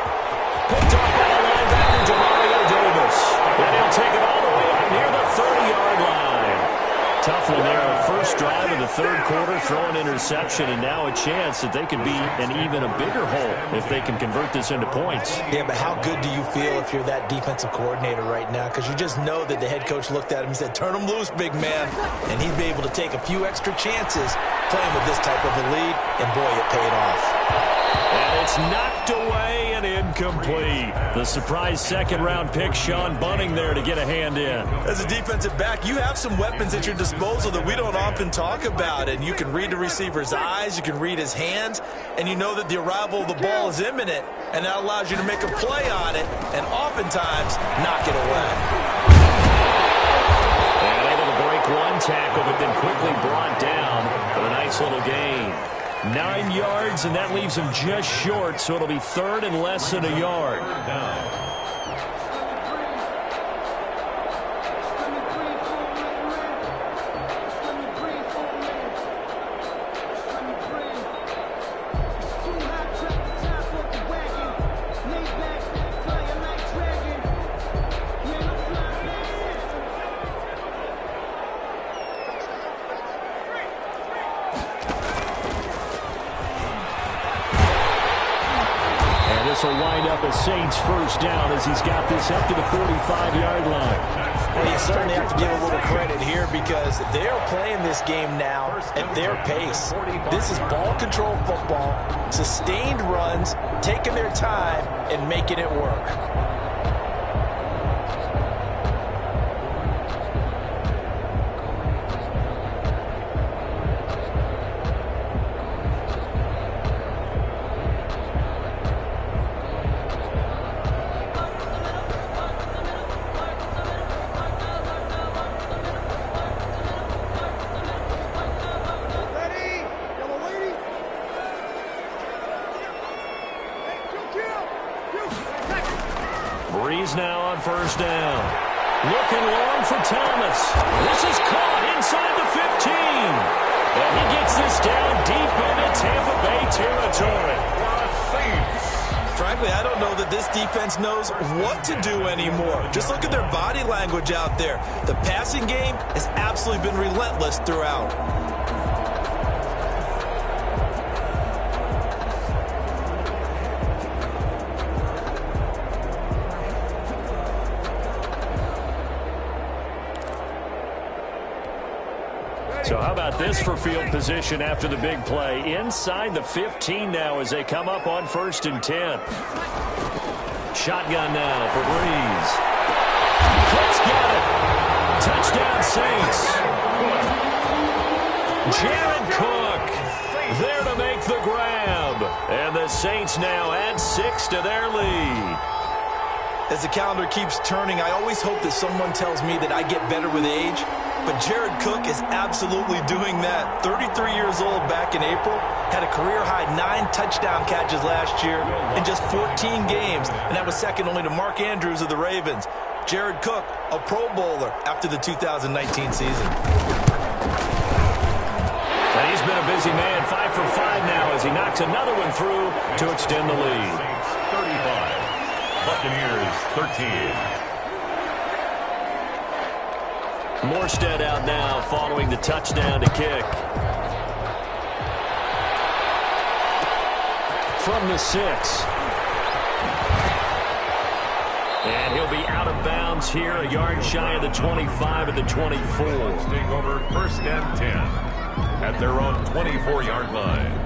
Picked off by the linebacker, Demario Davis. And he'll take it all the way up near the 30-yard line. Tough one there. First drive of the 3rd quarter, throw an interception, and now a chance that they could be an even a bigger hole if they can convert this into points. Yeah, but how good do you feel if you're that defensive coordinator right now? Because you just know that the head coach looked at him and said, turn him loose, big man. And he'd be able to take a few extra chances playing with this type of a lead, and boy, it paid off. And it's knocked away and incomplete. The surprise 2nd-round pick, Sean Bunting there to get a hand in. As a defensive back, you have some weapons at your disposal that we don't often talk about. And you can read the receiver's eyes, you can read his hands, and you know that the arrival of the ball is imminent. And that allows you to make a play on it and oftentimes knock it away. And able to break one tackle, but then quickly brought down. But a nice Nice little gain. 9 yards, and that leaves him just short, so it'll be third and less than a yard. This will wind up a Saints first down as he's got this up to the 45-yard line. Well, you certainly have to give a little credit here because they're playing this game now at their pace. This is ball control football, sustained runs, taking their time and making it work. Breeze now on first down. Looking long for Thomas. This is caught inside the 15. And he gets this down deep into Tampa Bay territory. Frankly, I don't know that this defense knows what to do anymore. Just look at their body language out there. The passing game has absolutely been relentless throughout. So how about this for field position after the big play? Inside the 15 now as they come up on 1st and 10. Shotgun now for Breeze. Cook's got it. Touchdown Saints. Jared Cook there to make the grab. And the Saints now add 6 to their lead. As the calendar keeps turning, I always hope that someone tells me that I get better with age. But Jared Cook is absolutely doing that. 33 years old back in April. Had a career-high 9 touchdown catches last year in just 14 games. And that was second only to Mark Andrews of the Ravens. Jared Cook, a Pro Bowler after the 2019 season. And he's been a busy man. 5 for 5 now as he knocks another one through to extend the lead. 35. Buccaneers 13. Morstead out now following the touchdown to kick. From the 6. And he'll be out of bounds here, a yard shy of the 25 and the 24. Take over 1st and 10 at their own 24-yard line.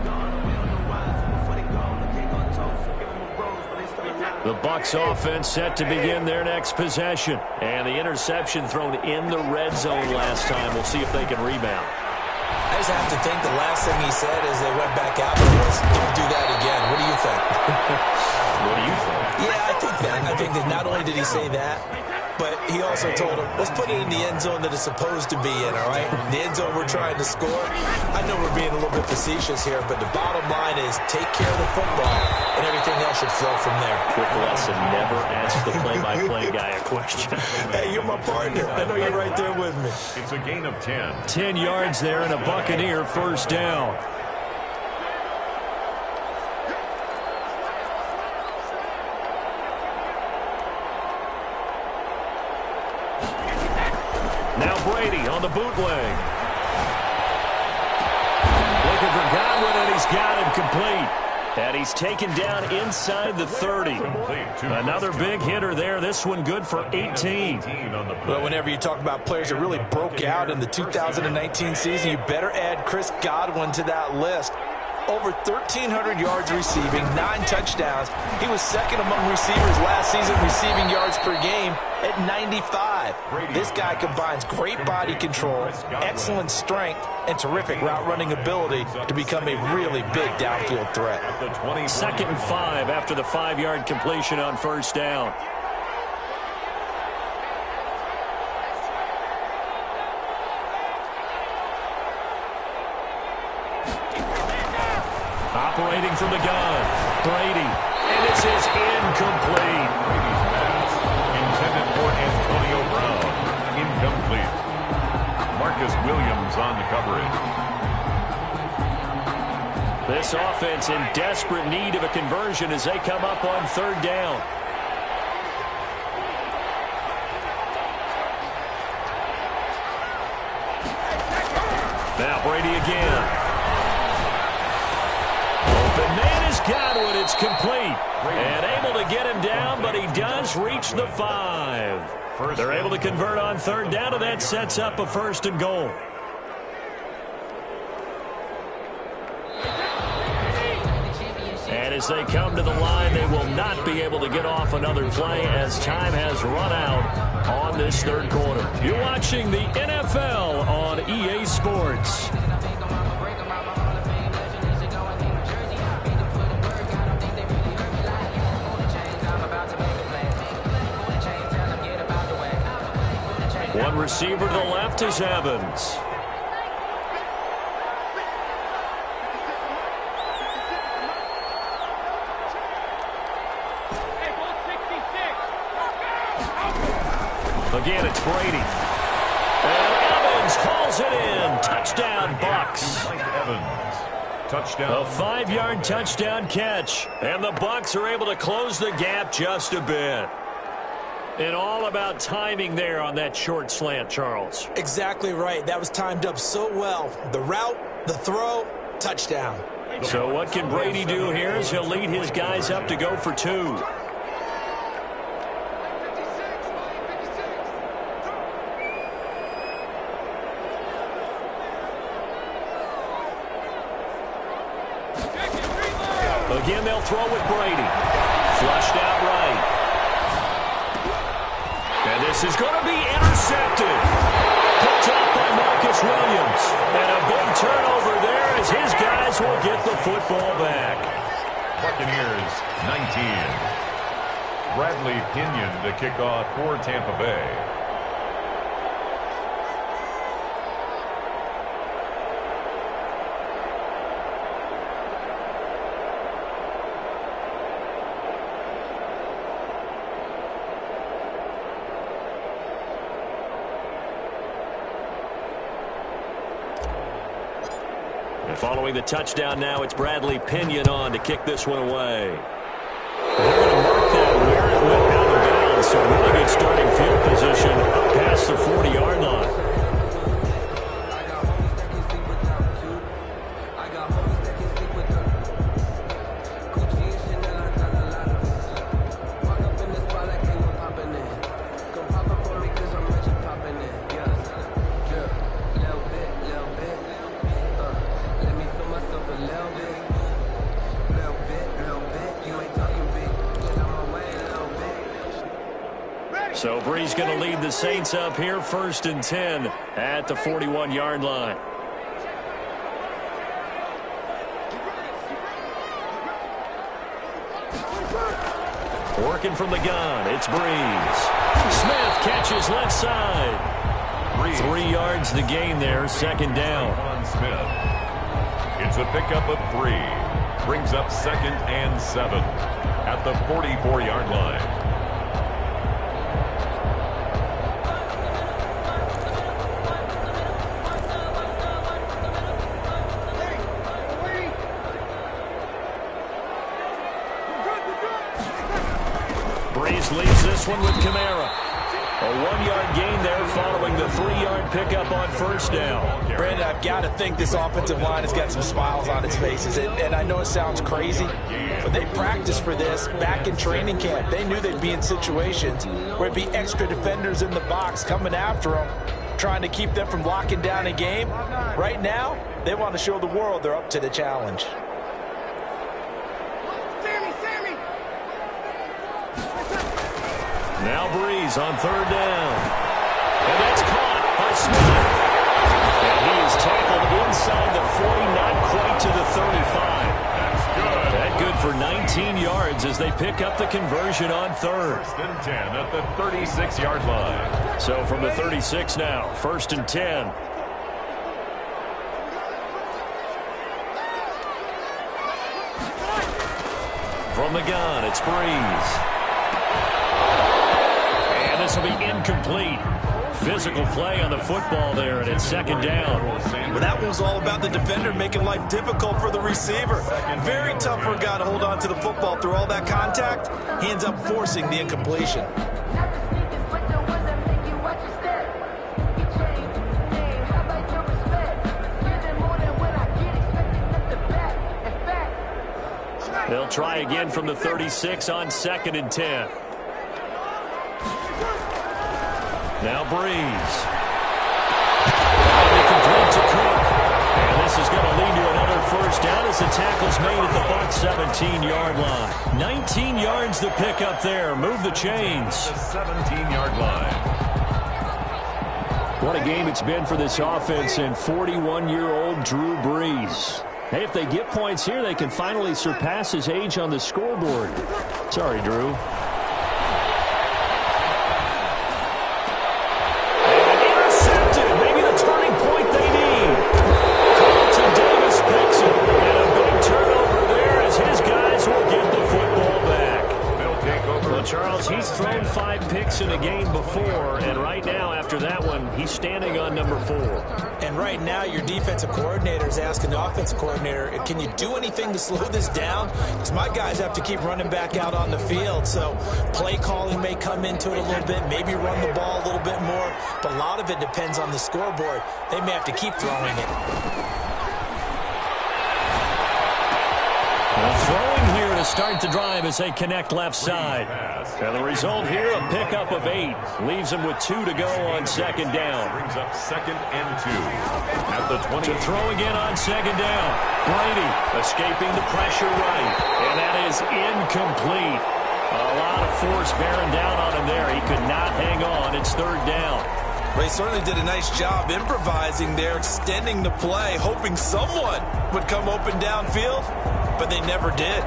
The Bucs offense set to begin their next possession. And the interception thrown in the red zone last time. We'll see if they can rebound. I just have to think the last thing he said as they went back out was, don't do that again. What do you think? What do you think? Yeah, I think that. I think that not only did he say that, but he also told him, let's put it in the end zone that it's supposed to be in, all right? The end zone we're trying to score. I know we're being a little bit facetious here, but the bottom line is take care of the football, and everything else should flow from there. Quick lesson, never ask the play-by-play guy a question. Hey, you're my partner. I know you're right there with me. It's a gain of 10. 10 yards there and a Buccaneer first down. Now Brady on the bootleg. Looking for Godwin, and he's got him complete. And he's taken down inside the 30. Another big hitter there. This one good for 18. Well, whenever you talk about players that really broke out in the 2019 season, you better add Chris Godwin to that list. Over 1,300 yards receiving, 9 touchdowns. He was second among receivers last season receiving yards per game at 95. This guy combines great body control, excellent strength, and terrific route running ability to become a really big downfield threat. 2nd and 5 after the 5-yard completion on first down. accelerating from the gun. Brady. And this is incomplete. Brady's pass intended for Antonio Brown. Incomplete. Marcus Williams on the coverage. This offense in desperate need of a conversion as they come up on third down. Now Brady again. Open man has got it. It's complete. And able to get him down, but he does reach the 5. They're able to convert on third down, and that sets up a 1st and goal. And as they come to the line, they will not be able to get off another play as time has run out on this third quarter. You're watching the NFL on EA Sports. One receiver to the left is Evans. Again, it's Brady. And Evans hauls it in. Touchdown, Bucs. Evans. Touchdown. A 5-yard touchdown catch. And the Bucs are able to close the gap just a bit. And all about timing there on that short slant, Charles. Exactly right. That was timed up so well. The route, the throw, touchdown. So what can Brady do here as he'll lead his guys up to go for 2. Again, they'll throw with Brady. Flushed out right. And this is going to be intercepted. Picked up by Marcus Williams. And a big turnover there as his guys will get the football back. Buccaneers 19. Bradley Pinion to kick off for Tampa Bay. Following the touchdown now, it's Bradley Pinion on to kick this one away. They're going to mark that where it went out of bounds, so really good starting field position up past the 40-yard line. So Bree's going to lead the Saints up here, 1st and 10 at the 41-yard line. Working from the gun, it's Breeze. Smith catches left side. 3 yards to gain there, 2nd down. On Smith. It's a pickup of 3. Brings up 2nd and 7 at the 44-yard line. Leaves this one with Kamara. A 1-yard gain there following the 3-yard pickup on 1st down. Brandon, I've got to think this offensive line has got some smiles on its faces. And I know it sounds crazy, but they practiced for this back in training camp. They knew they'd be in situations where it'd be extra defenders in the box coming after them, trying to keep them from locking down a game. Right now, they want to show the world they're up to the challenge. Now Breeze on 3rd down. And that's caught by Smith. And he is tackled inside the 40, not quite to the 35. That's good. That good for 19 yards as they pick up the conversion on 3rd. 1st and 10 at the 36-yard line. So from the 36 now, 1st and 10. From the gun, it's Breeze. And this will be incomplete. Physical play on the football there, and it's second down. Well, that one's all about the defender making life difficult for the receiver. Very tough for a guy to hold on to the football through all that contact. He ends up forcing the incompletion. They'll try again from the 36 on 2nd and 10. Now Breeze. Complete to Cook. And this is going to lead to another first down as the tackle's made at the Bucs 17-yard line. 19 yards to pick up there. Move the chains. The 17-yard line. What a game it's been for this offense and 41-year-old Drew Brees. Hey, if they get points here, they can finally surpass his age on the scoreboard. Sorry, Drew. Charles, he's thrown 5 picks in a game before, and right now, after that one, he's standing on number 4. And right now, your defensive coordinator is asking the offensive coordinator, can you do anything to slow this down? Because my guys have to keep running back out on the field, so play calling may come into it a little bit, maybe run the ball a little bit more, but a lot of it depends on the scoreboard. They may have to keep throwing it. Throwing here to start the drive as they connect left side. And the result here, a pickup of 8. Leaves them with 2 to go on 2nd down. Brings up 2nd and 2 at the 20. To throw again on 2nd down. Brady escaping the pressure right. And that is incomplete. A lot of force bearing down on him there. He could not hang on. It's 3rd down. Well, he certainly did a nice job improvising there, extending the play, hoping someone would come open downfield, but they never did.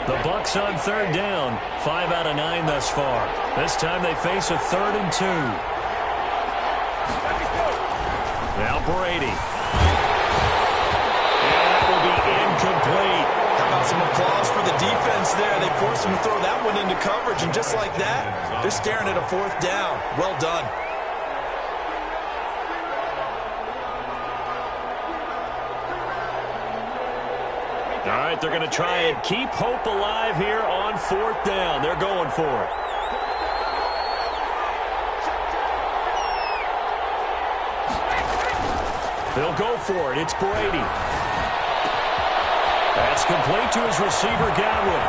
The Bucs on 3rd down. 5 out of 9 thus far. This time they face a 3rd and 2. Now Brady. And that will be incomplete. How about some applause for the defense there? They forced him to throw that one into coverage, and just like that, they're staring at a 4th down. Well done. All right, they're going to try and keep hope alive here on 4th down. They're going for it. They'll go for it. It's Brady. That's complete to his receiver, Godwin.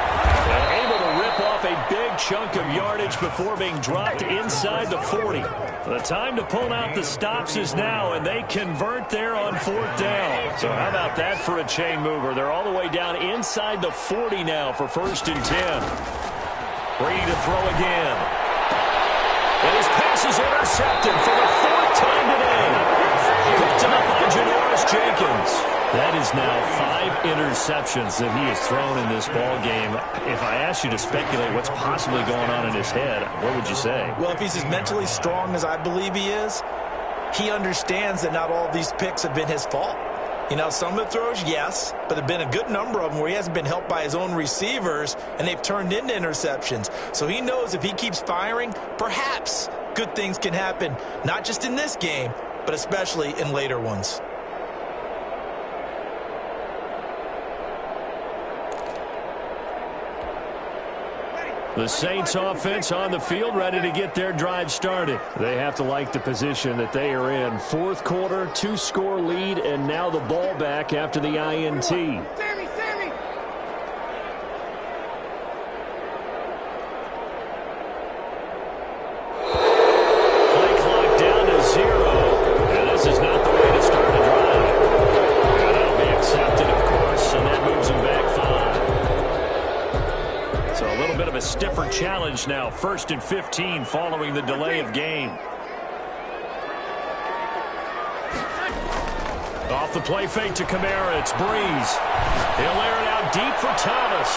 And able to rip off a big chunk of yardage before being dropped inside the 40. The time to pull out the stops is now, and they convert there on 4th down. So how about that for a chain mover? They're all the way down inside the 40 now for 1st and 10. Brady to throw again. And his pass is intercepted for the 4th time today. Picked up by Janoris Jenkins. That is now 5 interceptions that he has thrown in this ball game. If I asked you to speculate what's possibly going on in his head, what would you say? Well, if he's as mentally strong as I believe he is, he understands that not all of these picks have been his fault. You know, some of the throws, yes, but there have been a good number of them where he hasn't been helped by his own receivers, and they've turned into interceptions. So he knows if he keeps firing, perhaps good things can happen, not just in this game, but especially in later ones. The Saints offense on the field, ready to get their drive started. They have to like the position that they are in. 4th quarter, 2-score lead, and now the ball back after the INT. Sammy! Play clock down to 0. And this is not the way to start a drive. And that'll be accepted, of course, and that moves them back 5. So a little bit of a stiffer challenge now. 1st and 15 following the delay of game. Off the play fake to Kamara. It's Breeze. He'll air it out deep for Thomas.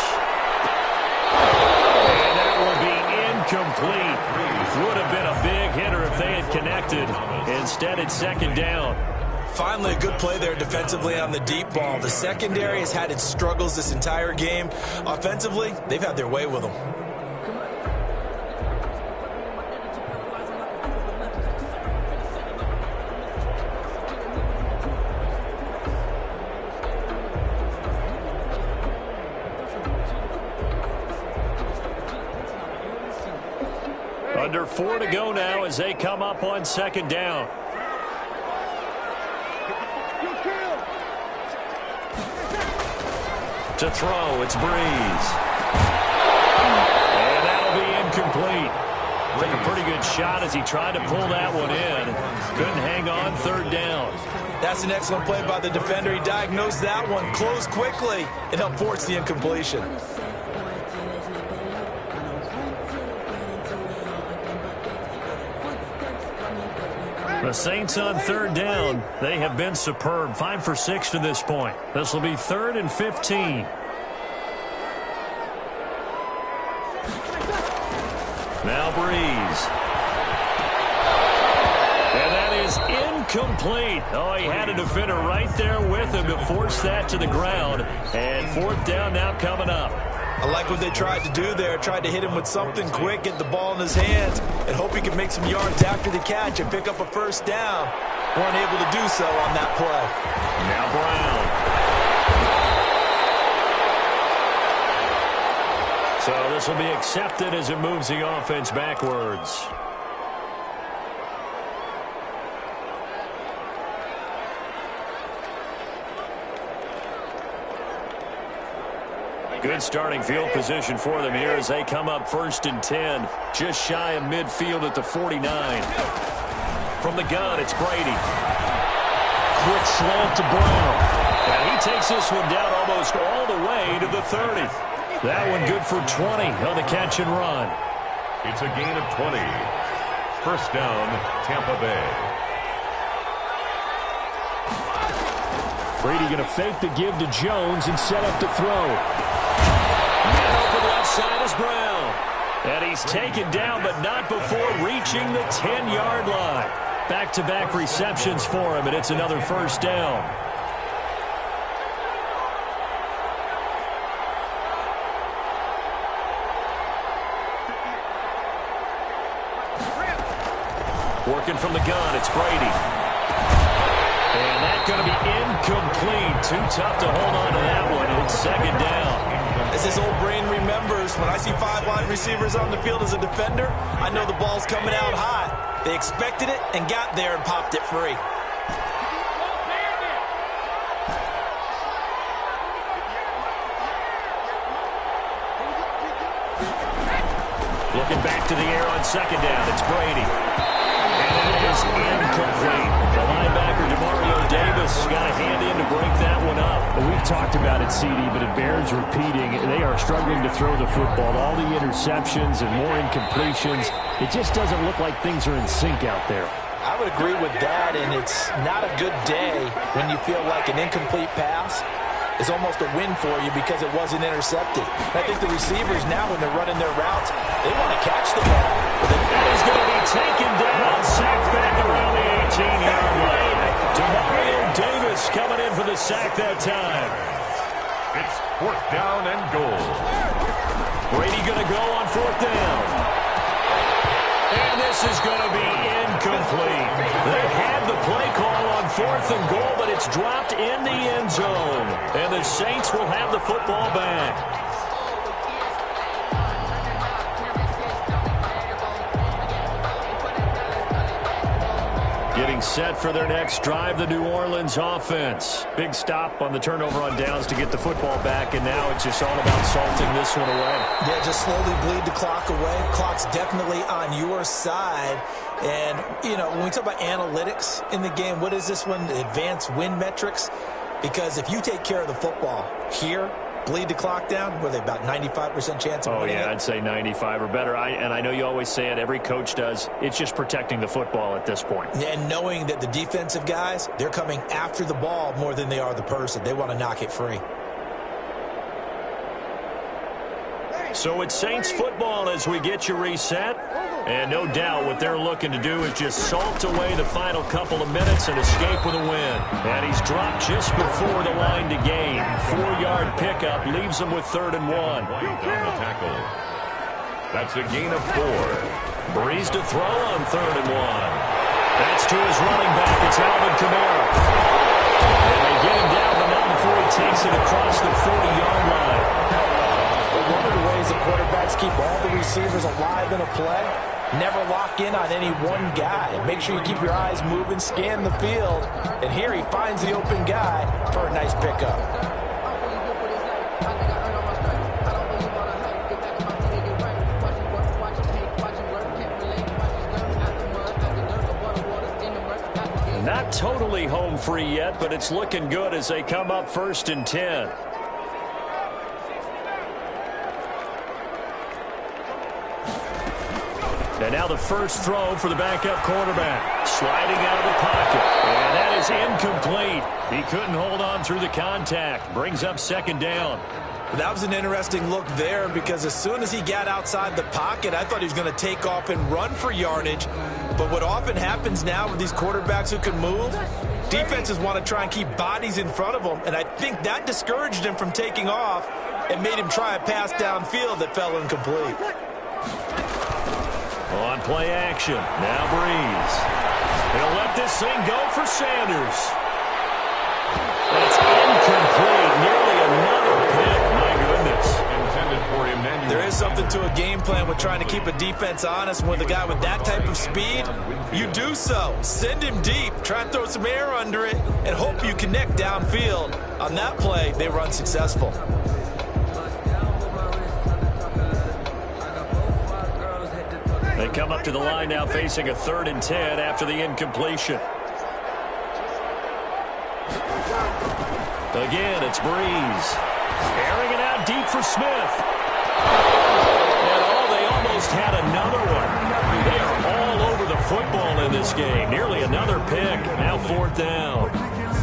And that will be incomplete. Would have been a big hitter if they had connected. Instead, it's 2nd down. Finally, a good play there defensively on the deep ball. The secondary has had its struggles this entire game. Offensively, they've had their way with them. Under 4 to go now as they come up on second down. To throw, it's Breeze. And that'll be incomplete. Took a pretty good shot as he tried to pull that one in. Couldn't hang on, third down. That's an excellent play by the defender. He diagnosed that one, closed quickly, and helped force the incompletion. The Saints on third down. They have been superb. 5 for 6 to this point. This will be 3rd and 15. Now Breeze. And that is incomplete. Oh, he had a defender right there with him to force that to the ground. And 4th down now coming up. I like what they tried to do there. Tried to hit him with something quick, get the ball in his hands, and hope he could make some yards after the catch and pick up a first down. Weren't able to do so on that play. Now Brown. So this will be accepted as it moves the offense backwards. Good starting field position for them here as they come up 1st and 10. Just shy of midfield at the 49. From the gun, it's Brady. Quick slant to Brown. And he takes this one down almost all the way to the 30. That one good for 20 on the catch and run. It's a gain of 20. First down, Tampa Bay. Brady going to fake the give to Jones and set up to throw. Man open left side is Brown. And he's taken down, but not before reaching the 10-yard line. Back-to-back receptions for him, and it's another first down. Working from the gun, it's Brady. And that's going to be incomplete. Too tough to hold on to that one. It's second down. As his old brain remembers, when I see 5 wide receivers on the field as a defender, I know the ball's coming out high. They expected it and got there and popped it free. Looking back to the air on second down, it's Brady. And it is incomplete. The linebacker, Demario Davis, got a hand in to break that one up. We've talked about it, CD, but it bears repeating. They are struggling to throw the football. All the interceptions and more incompletions. It just doesn't look like things are in sync out there. I would agree with that, and it's not a good day when you feel like an incomplete pass is almost a win for you because it wasn't intercepted. And I think the receivers now, when they're running their routes, they want to catch the ball. That is going to be taken down, sacked back around the 18-yard line. Demario Davis coming in for the sack that time. It's 4th down and goal. Brady going to go on 4th down. And this is going to be incomplete. They had the play call on 4th and goal, but it's dropped in the end zone. And the Saints will have the football back. Getting set for their next drive, the New Orleans offense. Big stop on the turnover on downs to get the football back, and now it's just all about salting this one away. Yeah, just slowly bleed the clock away. Clock's definitely on your side. And, you know, when we talk about analytics in the game, what is this one? Advanced win metrics? Because if you take care of the football here, bleed the clock down, were they about 95% chance of winning it? I'd say 95 or better. And I know you always say it, every coach does. It's just protecting the football at this point. And knowing that the defensive guys, they're coming after the ball more than they are the person. They want to knock it free. So it's Saints football as we get you reset. And no doubt what they're looking to do is just salt away the final couple of minutes and escape with a win. And he's dropped just before the line to gain. 4-yard pickup leaves him with 3rd and 1. On the tackle. That's a gain of 4. Breeze to throw on 3rd and 1. That's to his running back. It's Alvin Kamara. And they get him down, but not before he takes it across the 40-yard line. One of the ways the quarterbacks keep all the receivers alive in a play, never lock in on any one guy. Make sure you keep your eyes moving, scan the field. And here he finds the open guy for a nice pickup. Not totally home free yet, but it's looking good as they come up 1st and 10. And now the first throw for the backup quarterback. Sliding out of the pocket. And that is incomplete. He couldn't hold on through the contact. Brings up 2nd down. That was an interesting look there because as soon as he got outside the pocket, I thought he was going to take off and run for yardage. But what often happens now with these quarterbacks who can move, defenses want to try and keep bodies in front of them. And I think that discouraged him from taking off and made him try a pass downfield that fell incomplete. On play action. Now Breeze. He'll let this thing go for Sanders. That's incomplete. Nearly another pick. My goodness. Intended for Emmanuel. There is something to a game plan with trying to keep a defense honest. And with a guy with that type of speed, you do so. Send him deep. Try and throw some air under it and hope you connect downfield. On that play, they were unsuccessful. They come up to the line now facing a 3rd and 10 after the incompletion. Again, it's Breeze. Airing it out deep for Smith. And they almost had another one. They are all over the football in this game. Nearly another pick. Now 4th down.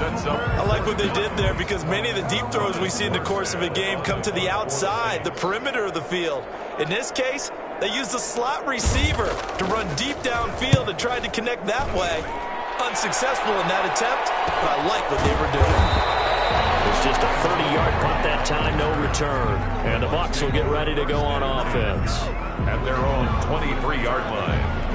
I like what they did there because many of the deep throws we see in the course of a game come to the outside, the perimeter of the field. In this case, they used a slot receiver to run deep downfield and tried to connect that way. Unsuccessful in that attempt, but I like what they were doing. It's just a 30-yard punt that time, no return. And the Bucs will get ready to go on offense. At their own 23-yard line.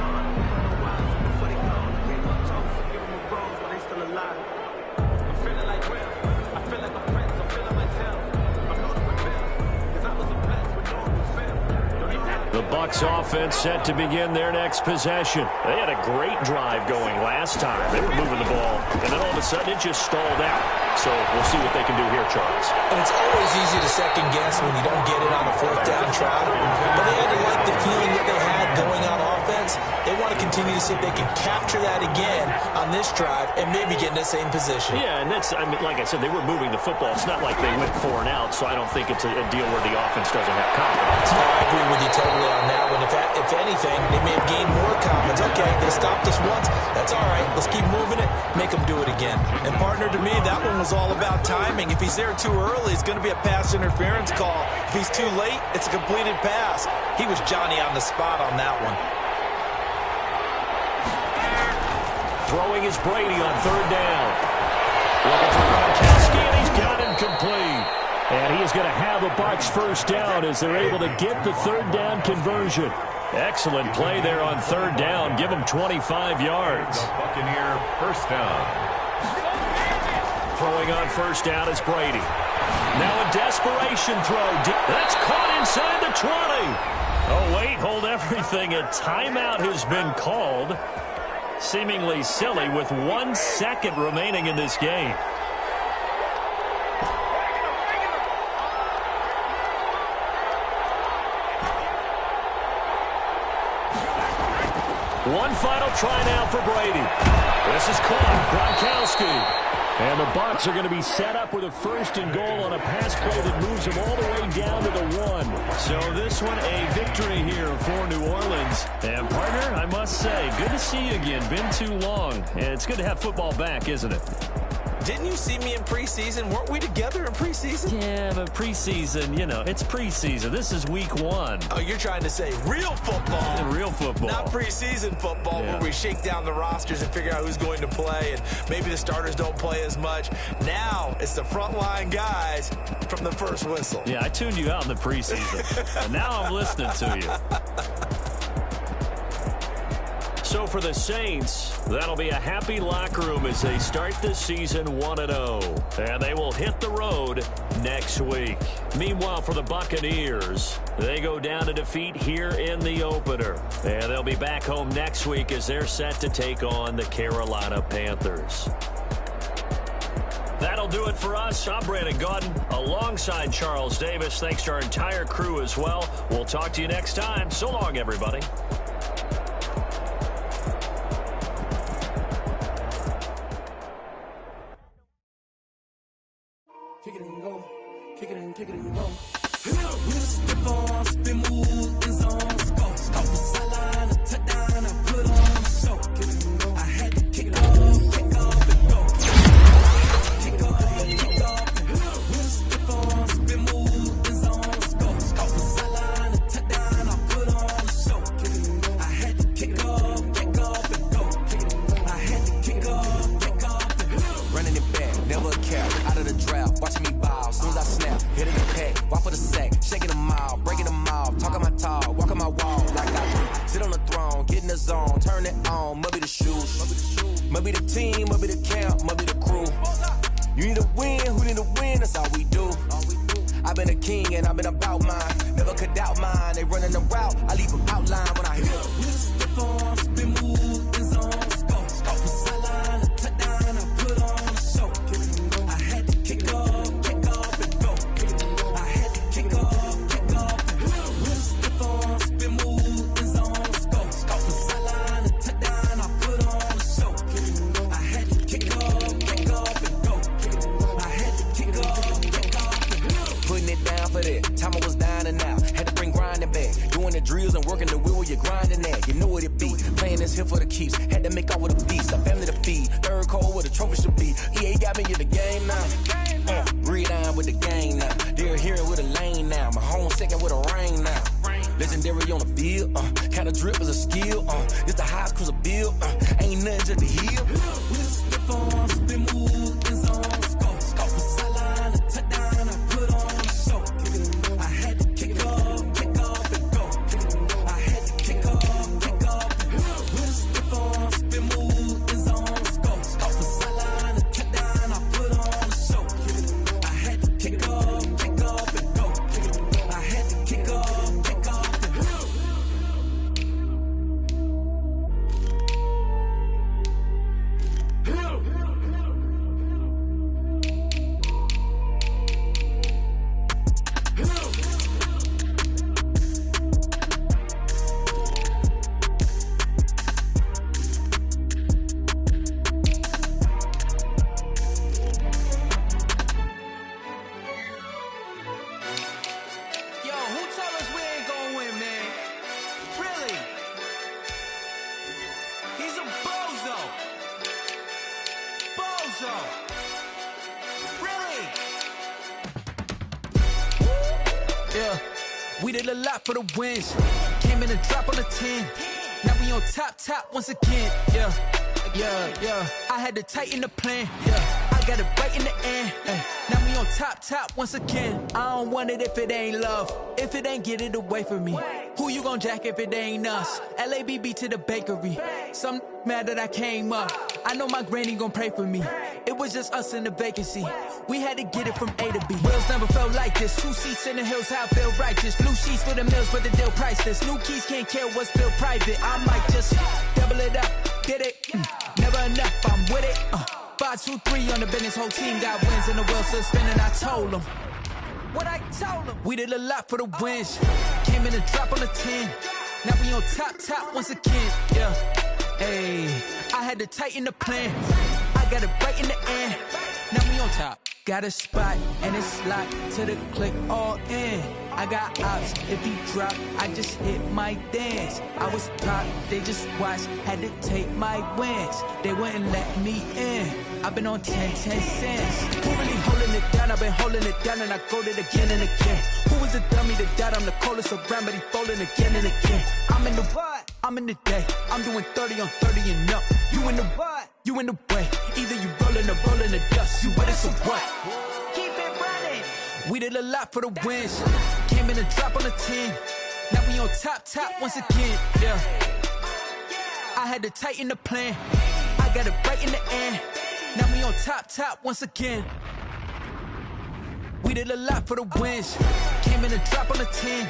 The Bucs offense set to begin their next possession. They had a great drive going last time. They were moving the ball, and then all of a sudden it just stalled out. So we'll see what they can do here, Charles. And it's always easy to second guess when you don't get it on a 4th down try. But they had to like the feeling that they had going on offense. They want to continue to see if they can capture that again on this drive and maybe get in the same position. Yeah, and that's, I mean, like I said, they were moving the football. It's not like they went 4 and out, so I don't think it's a deal where the offense doesn't have confidence. I agree with you totally on that one. If anything, they may have gained more confidence. Okay, they stopped us once. That's all right. Let's keep moving it. Make them do it again. And partner, to me, that one was all about timing. If he's there too early, it's going to be a pass interference call. If he's too late, it's a completed pass. He was Johnny on the spot on that one. Throwing is Brady on 3rd down. Looking for Gronkowski, and he's got him complete. And he is going to have a Bucs first down as they're able to get the 3rd down conversion. Excellent play there on 3rd down. Give him 25 yards. The Buccaneer first down. Throwing on 1st down is Brady. Now a desperation throw. That's caught inside the 20. Oh, wait, hold everything. A timeout has been called. Seemingly silly with 1 second remaining in this game. One final try now for Brady. This is caught. Gronkowski. And the Bucs are going to be set up with a 1st and goal on a pass play that moves them all the way down to the 1. So this one a victory here for New Orleans. And partner, I must say, good to see you again. Been too long. And it's good to have football back, isn't it? Didn't you see me in preseason? Weren't we together in preseason? Yeah, but preseason, you know, it's preseason. This is week 1. Oh, you're trying to say real football. Yeah, real football. Not preseason football where we shake down the rosters and figure out who's going to play, and maybe the starters don't play as much. Now it's the frontline guys from the first whistle. Yeah, I tuned you out in the preseason, and now I'm listening to you. So for the Saints, that'll be a happy locker room as they start this season 1-0. And they will hit the road next week. Meanwhile, for the Buccaneers, they go down to defeat here in the opener. And they'll be back home next week as they're set to take on the Carolina Panthers. That'll do it for us. I'm Brandon Gaudin alongside Charles Davis. Thanks to our entire crew as well. We'll talk to you next time. So long, everybody. Kick it and go, kick it and go. We'll step on, spin, move, in zone, go. Off the sideline, a touchdown, I put on a show. Kick it and go. I had to kick it off, kick off and go. Kick off and go. We'll step on, spin, move, in zone, go. Off the sideline, a touchdown, I put on a show. Kick it and go. I had to kick off and go. Kick it and go. I had to kick off and go. Running it back, never a cap, out of the drought, watching me ball, soon as I snap, hit in the pack, walk for the sack, shaking them all, breaking them off, talking my talk, walking my wall, like I do, sit on the throne, get in the zone, turn it on, must be the shoes, must be the team, must be the camp, must be the crew, you need to win, who need to win, that's all we do, I've been a king and I've been about mine, never could doubt mine, they running the route, I leave them outline when I hit them. We'll step on, spin, move, in zone, go. Off the sideline, a touchdown, I put on a show. I had to kick off and go. I had to kick off and go. We'll step on, spin, move, in zone, go. Off the sideline, a touchdown, I put on a show. I had to kick off and go. I had to kick off and go. Putting it down for that, time I was down and out, had to bring grinding back, doing the drills and working the wheel where you're grinding at, you know what it be, playing this here for the keeps, had to make out with a beast, a family to feed, third cold where the trophy should be, EA got me in the game now, read on with the game now, they're hearing with a lane now, my home second with a rain now, legendary on the field, kind of drip is a skill, it's the highest cruiser bill, ain't nothing just the hill. We'll step on, spin, move, in zone, go. Off the sideline, a touchdown, I put on a show. I had to kick off and go. I had to kick off and go. We'll step on, spin, move, in zone, go. Off the sideline, a touchdown, I put on a show. I had to kick off and go. I had to kick off and go. Yo, who told us we ain't gonna win, man? Really? He's a bozo. Bozo. Really? Yeah, we did a lot for the wins. Came in a drop on the 10. Now we on top once again. Yeah. I had to tighten the plan. Yeah, I got it right in the end. Now we on top once again. I don't want it if it ain't love. If it ain't, get it away from me. Who you gon' jack if it ain't us? LABB to the bakery. Some mad that I came up. I know my granny gon' pray for me. It was just us in the vacancy. We had to get it from A to B. Wheels never felt like this. 2 seats in the hills, how I feel righteous. Blue sheets for the mills, but the deal priceless. New keys can't care what's still private. I might just double it up, get it. Never enough, I'm with it. 5, 2, 3 on the business. Whole team got wins and the wheels still spinning. I told them what I told them. We did a lot for the wins. Came in a drop on the 10. Now we on top once again. Yeah, hey, I had to tighten the plan. I got it right in the end. Now we on top. Got a spot and it's locked to the click all in. I got ops, if he drop, I just hit my dance. I was top, they just watched, had to take my wins. They wouldn't let me in. I've been on 10 cents. Who really holding it down? I've been holding it down and I go it again and again. Who was the dummy that died? I'm the coldest around, but he falling again and again. I'm in the what? I'm in the day. I'm doing 30 on 30 and up. You in the what? You in the way. Either you rolling or rolling the dust. You with us or what? Keep it running. We did a lot for the wins. Came in and drop on the 10. Now we on top once again. Yeah. I had to tighten the plan. I got it right in the end. Now we on top once again. We did a lot for the wins. Came in and drop on the 10.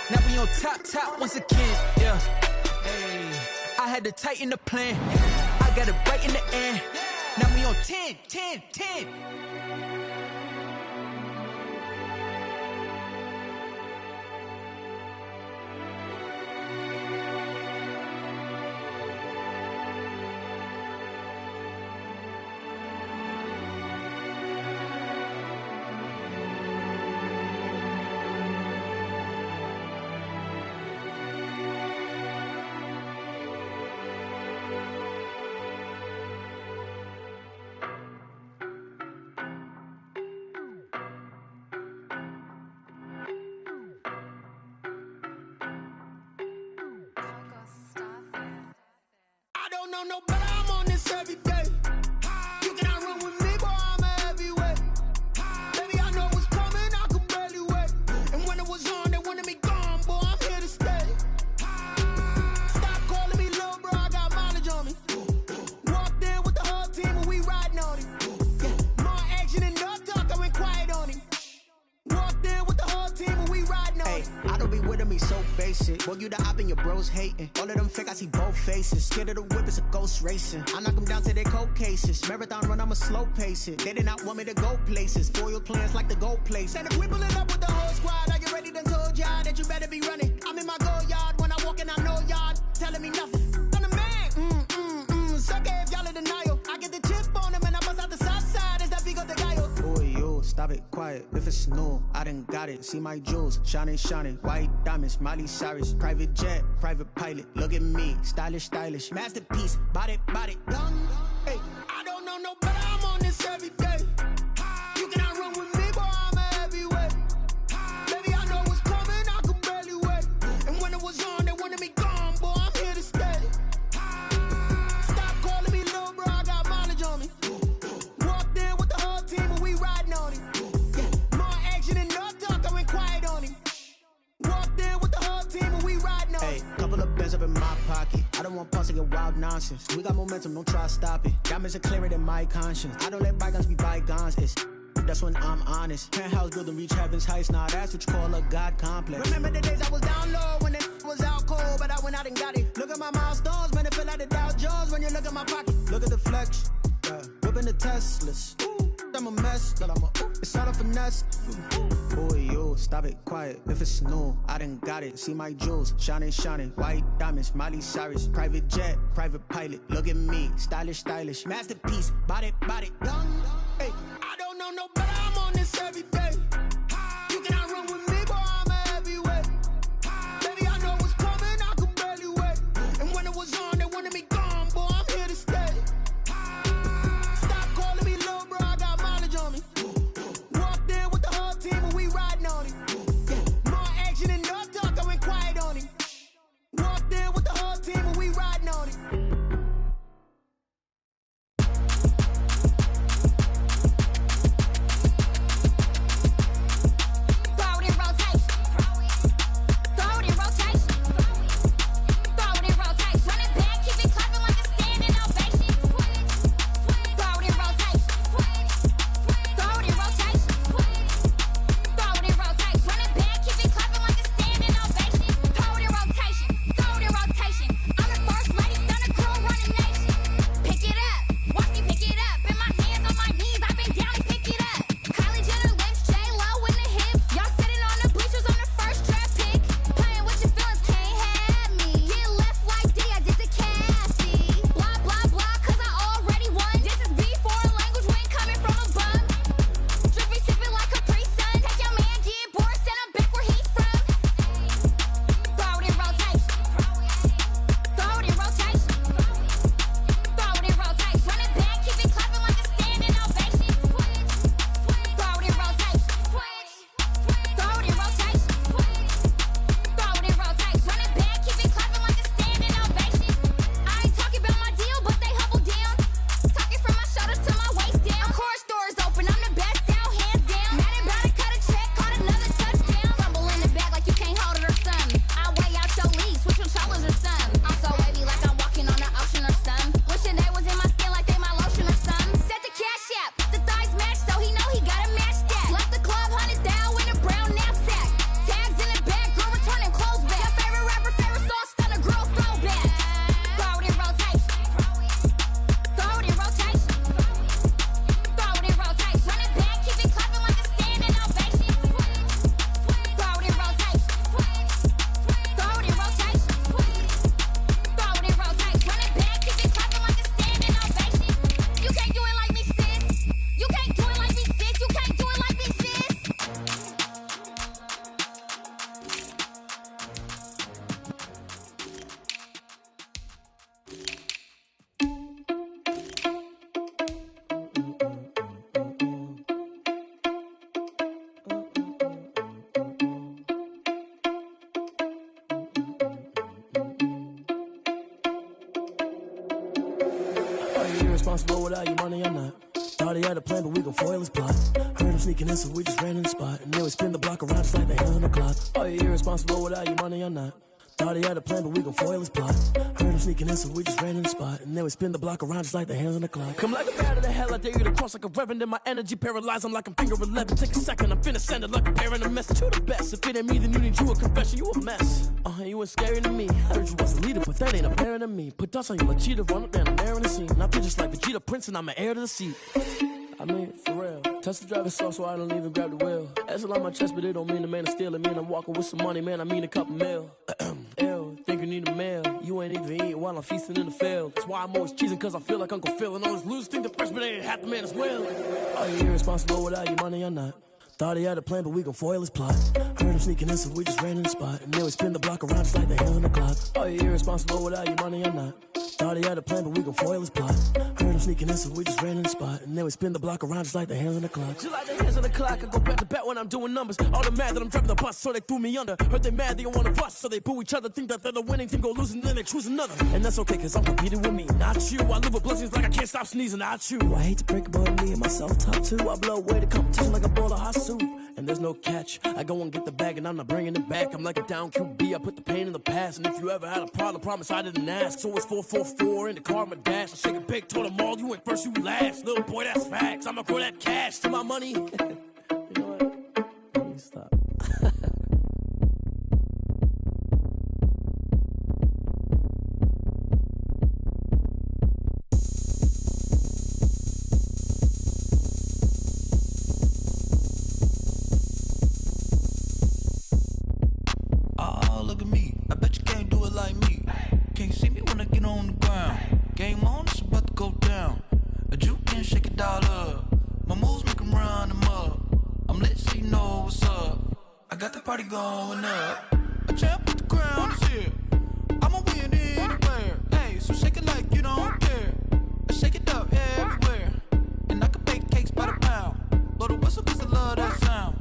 Now we on top once again. Yeah. Hey. I had to tighten the plan. I got it right in the end. Now we on 10. No, but I'm on this every day. You cannot run with me, boy, I'm a heavyweight. Baby, I know what's coming, I could barely wait. And when it was on, they wanted me gone, boy, I'm here to stay. Stop calling me little bro, I got mileage on me. Walked in with the whole team and we riding on him. More action and no talk, I went quiet on him. Walked in with the whole team and we riding on him. I don't be with me so basic. Boy, you the op and your bros hating. All of them fake, I see both faces. Scared of the whip, it's a ghost racing. I knock them down to their cold cases. Marathon run, I'ma slow pace it. They did not want me to go places. Foil plans like the gold place. And if we pulling up with the whole squad, are you ready? Done told y'all that you better be running. I'm in my go yard when I walk in, I know y'all telling me nothing. I'm the man. Suck it if y'all in denial. I get the chip on them and I bust out the south side. Is that Vigo de Gallo? Boy, yo, stop it, quiet. If it's new, I done got it. See my jewels, shining. White diamonds, Miley Cyrus. Private jet, private pilot. Look at me, stylish. Masterpiece, body, done. Hey, I don't know no better, I'm on this every day. You cannot run with me, boy, I'm a heavyweight. Baby, I know what's coming, I could barely wait. And when it was on, they wanted me gone, boy, I'm here to stay. Stop calling me little bro, I got mileage on me. Walked in with the whole team and we riding on him. More action and no talk, I went quiet on him. Walked in with the whole team and we riding on him. Hey, couple of bands up in my pocket. I don't want pause to get wild nonsense. We got momentum, don't try to stop it. Diamonds are clearer than my conscience. I don't let bygones be bygones. That's when I'm honest. Penthouse building reach heaven's heights. Nah, that's what you call a God complex. Remember the days I was down low when it was out cold, but I went out and got it. Look at my milestones, man, it feel like the Dow Jones when you look at my pocket. Look at the flex, whipping the Teslas. I'm a mess, but it's all a finesse. Boy, yo, stop it, quiet. If it's new, I done got it. See my jewels, shining. White diamonds, Miley Cyrus. Private jet, private pilot. Look at me, stylish. Masterpiece, body, done. Hey, I don't know no better, I'm on this every day. You cannot run with me, boy, I'm a heavyweight. Baby, I know what's coming, I could barely wait. And when it was on, they wanted me gone, boy, I'm here to stay. Stop calling me little bro, I got mileage on me. Walked in with the whole team and we riding on him. More action and no talk, I went quiet on him. Walked in with the whole team and we riding on him. irresponsible without your money or not. Thought he had a plan, but we gon' foil his plot. Heard him sneaking in, so we just ran in the spot. And then we spin the block around just like the hands on the clock. Are you irresponsible without your money or not? Thought he had a plan, but we gon' foil his plot. Heard him sneaking in, so we just ran in the spot. And then we spin the block around just like the hands on the clock. Come like a bat of the hell, I dare you to cross like a reverend. And my energy paralyzed, I'm like I'm finger 11. Take a second, I'm finna send it like a parent. A message to the best. If it ain't me, then you need you a confession. You a mess. You ain't scary to me. Heard you was a leader, but that ain't apparent to me. Put dust on you like cheetah, run up down the air in the scene. And I feel just like Vegeta Prince, and I'm an heir to the seat. I mean, for real. Touch the driver's soft, so I don't even grab the wheel. That's a lot on my chest, but it don't mean the man is stealing. Mean I'm walking with some money, man. I mean a couple mil. Ew, think you need a meal. You ain't even eating while I'm feasting in the field. That's why I'm always cheesing, cause I feel like Uncle Phil. And all those losers think the freshman ain't half the man as well. Are you irresponsible without your money or not? Thought he had a plan, but we gon' foil his plot. Heard him sneaking in, so we just ran in the spot. And then we spin the block around just like the hands on the clock. Are you irresponsible without your money or not? Thought he had a plan, but we gon' foil his plot. Heard him sneaking in, so we just ran in the spot. And then we spin the block around just like the hands on the clock. Just like the hands on the clock, I go back to back when I'm doing numbers. All the mad that I'm driving the bus, so they threw me under. Heard they mad, they don't wanna bust, so they boo each other. Think that they're the winning team, go losing, then they choose another. And that's okay, cause I'm competing with me, not you. I live with blessings like I can't stop sneezing, not you. I hate to break it, but me and myself top two. I blow away the competition like a bowl of hot soup. And there's no catch. I go and get the bag and I'm not bringing it back. I'm like a down QB, I put the pain in the past. And if you ever had a problem, promise I didn't ask. So it's 444 in the car, my dash. I shake a big, told them all, you went first, you last. Little boy, that's facts. I'ma grow that cash to my money. You know what? Let me stop. Look at me, I bet you can't do it like me. Can't see me when I get on the ground. Game on, it's about to go down. A juke can shake it all up. My moves make them run them up. I'm lit so you know what's up. I got the party going up. A champ with the crown is here. I'ma win anywhere. Hey, so shake it like you don't care. I shake it up everywhere. And I can bake cakes by the pound. Blow the whistle cause I love that sound.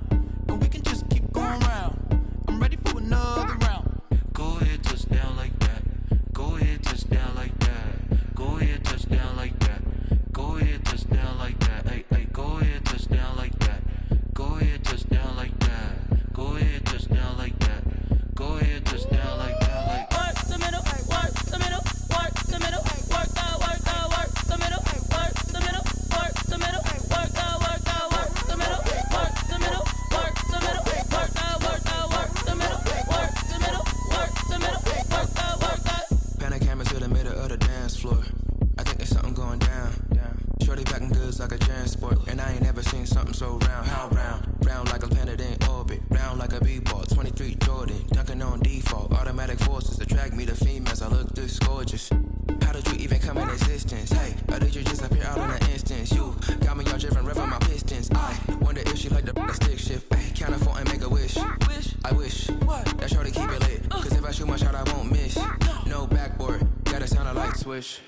And we can just keep going round. I'm ready for another round. Go ahead, touch down like that. Go ahead, touch down like that. Go ahead, touch down like that. Go ahead, touch down like that. Hey, hey, go ahead, touch down like that. Go ahead, touch down like that. Go ahead, touch down like that. Go ahead, touch down like that. Like work the middle, work the middle, work the middle, work the middle, work the middle, work the middle, work the middle, work the middle, work the middle, work the middle, work the middle, work the middle, work the middle, work the. Pan a camera to the middle of the dance floor. I think there's something going down. Shorty packing goods like a transport, and I ain't never seen something so round. How round? Round like a planet in orbit, round like a b-ball. 23 Jordan, dunking on default. Automatic forces attract me to females. I look this gorgeous. How did you even come in existence? Hey, or did you just appear out in an instance? You got me all driven, revving my pistons. I wonder if she like the stick shift. Hey, count her 4 and make a wish. I wish that shorty keep it lit. Cause if I shoot my shot, I won't miss. No backboard, gotta sound a light swish.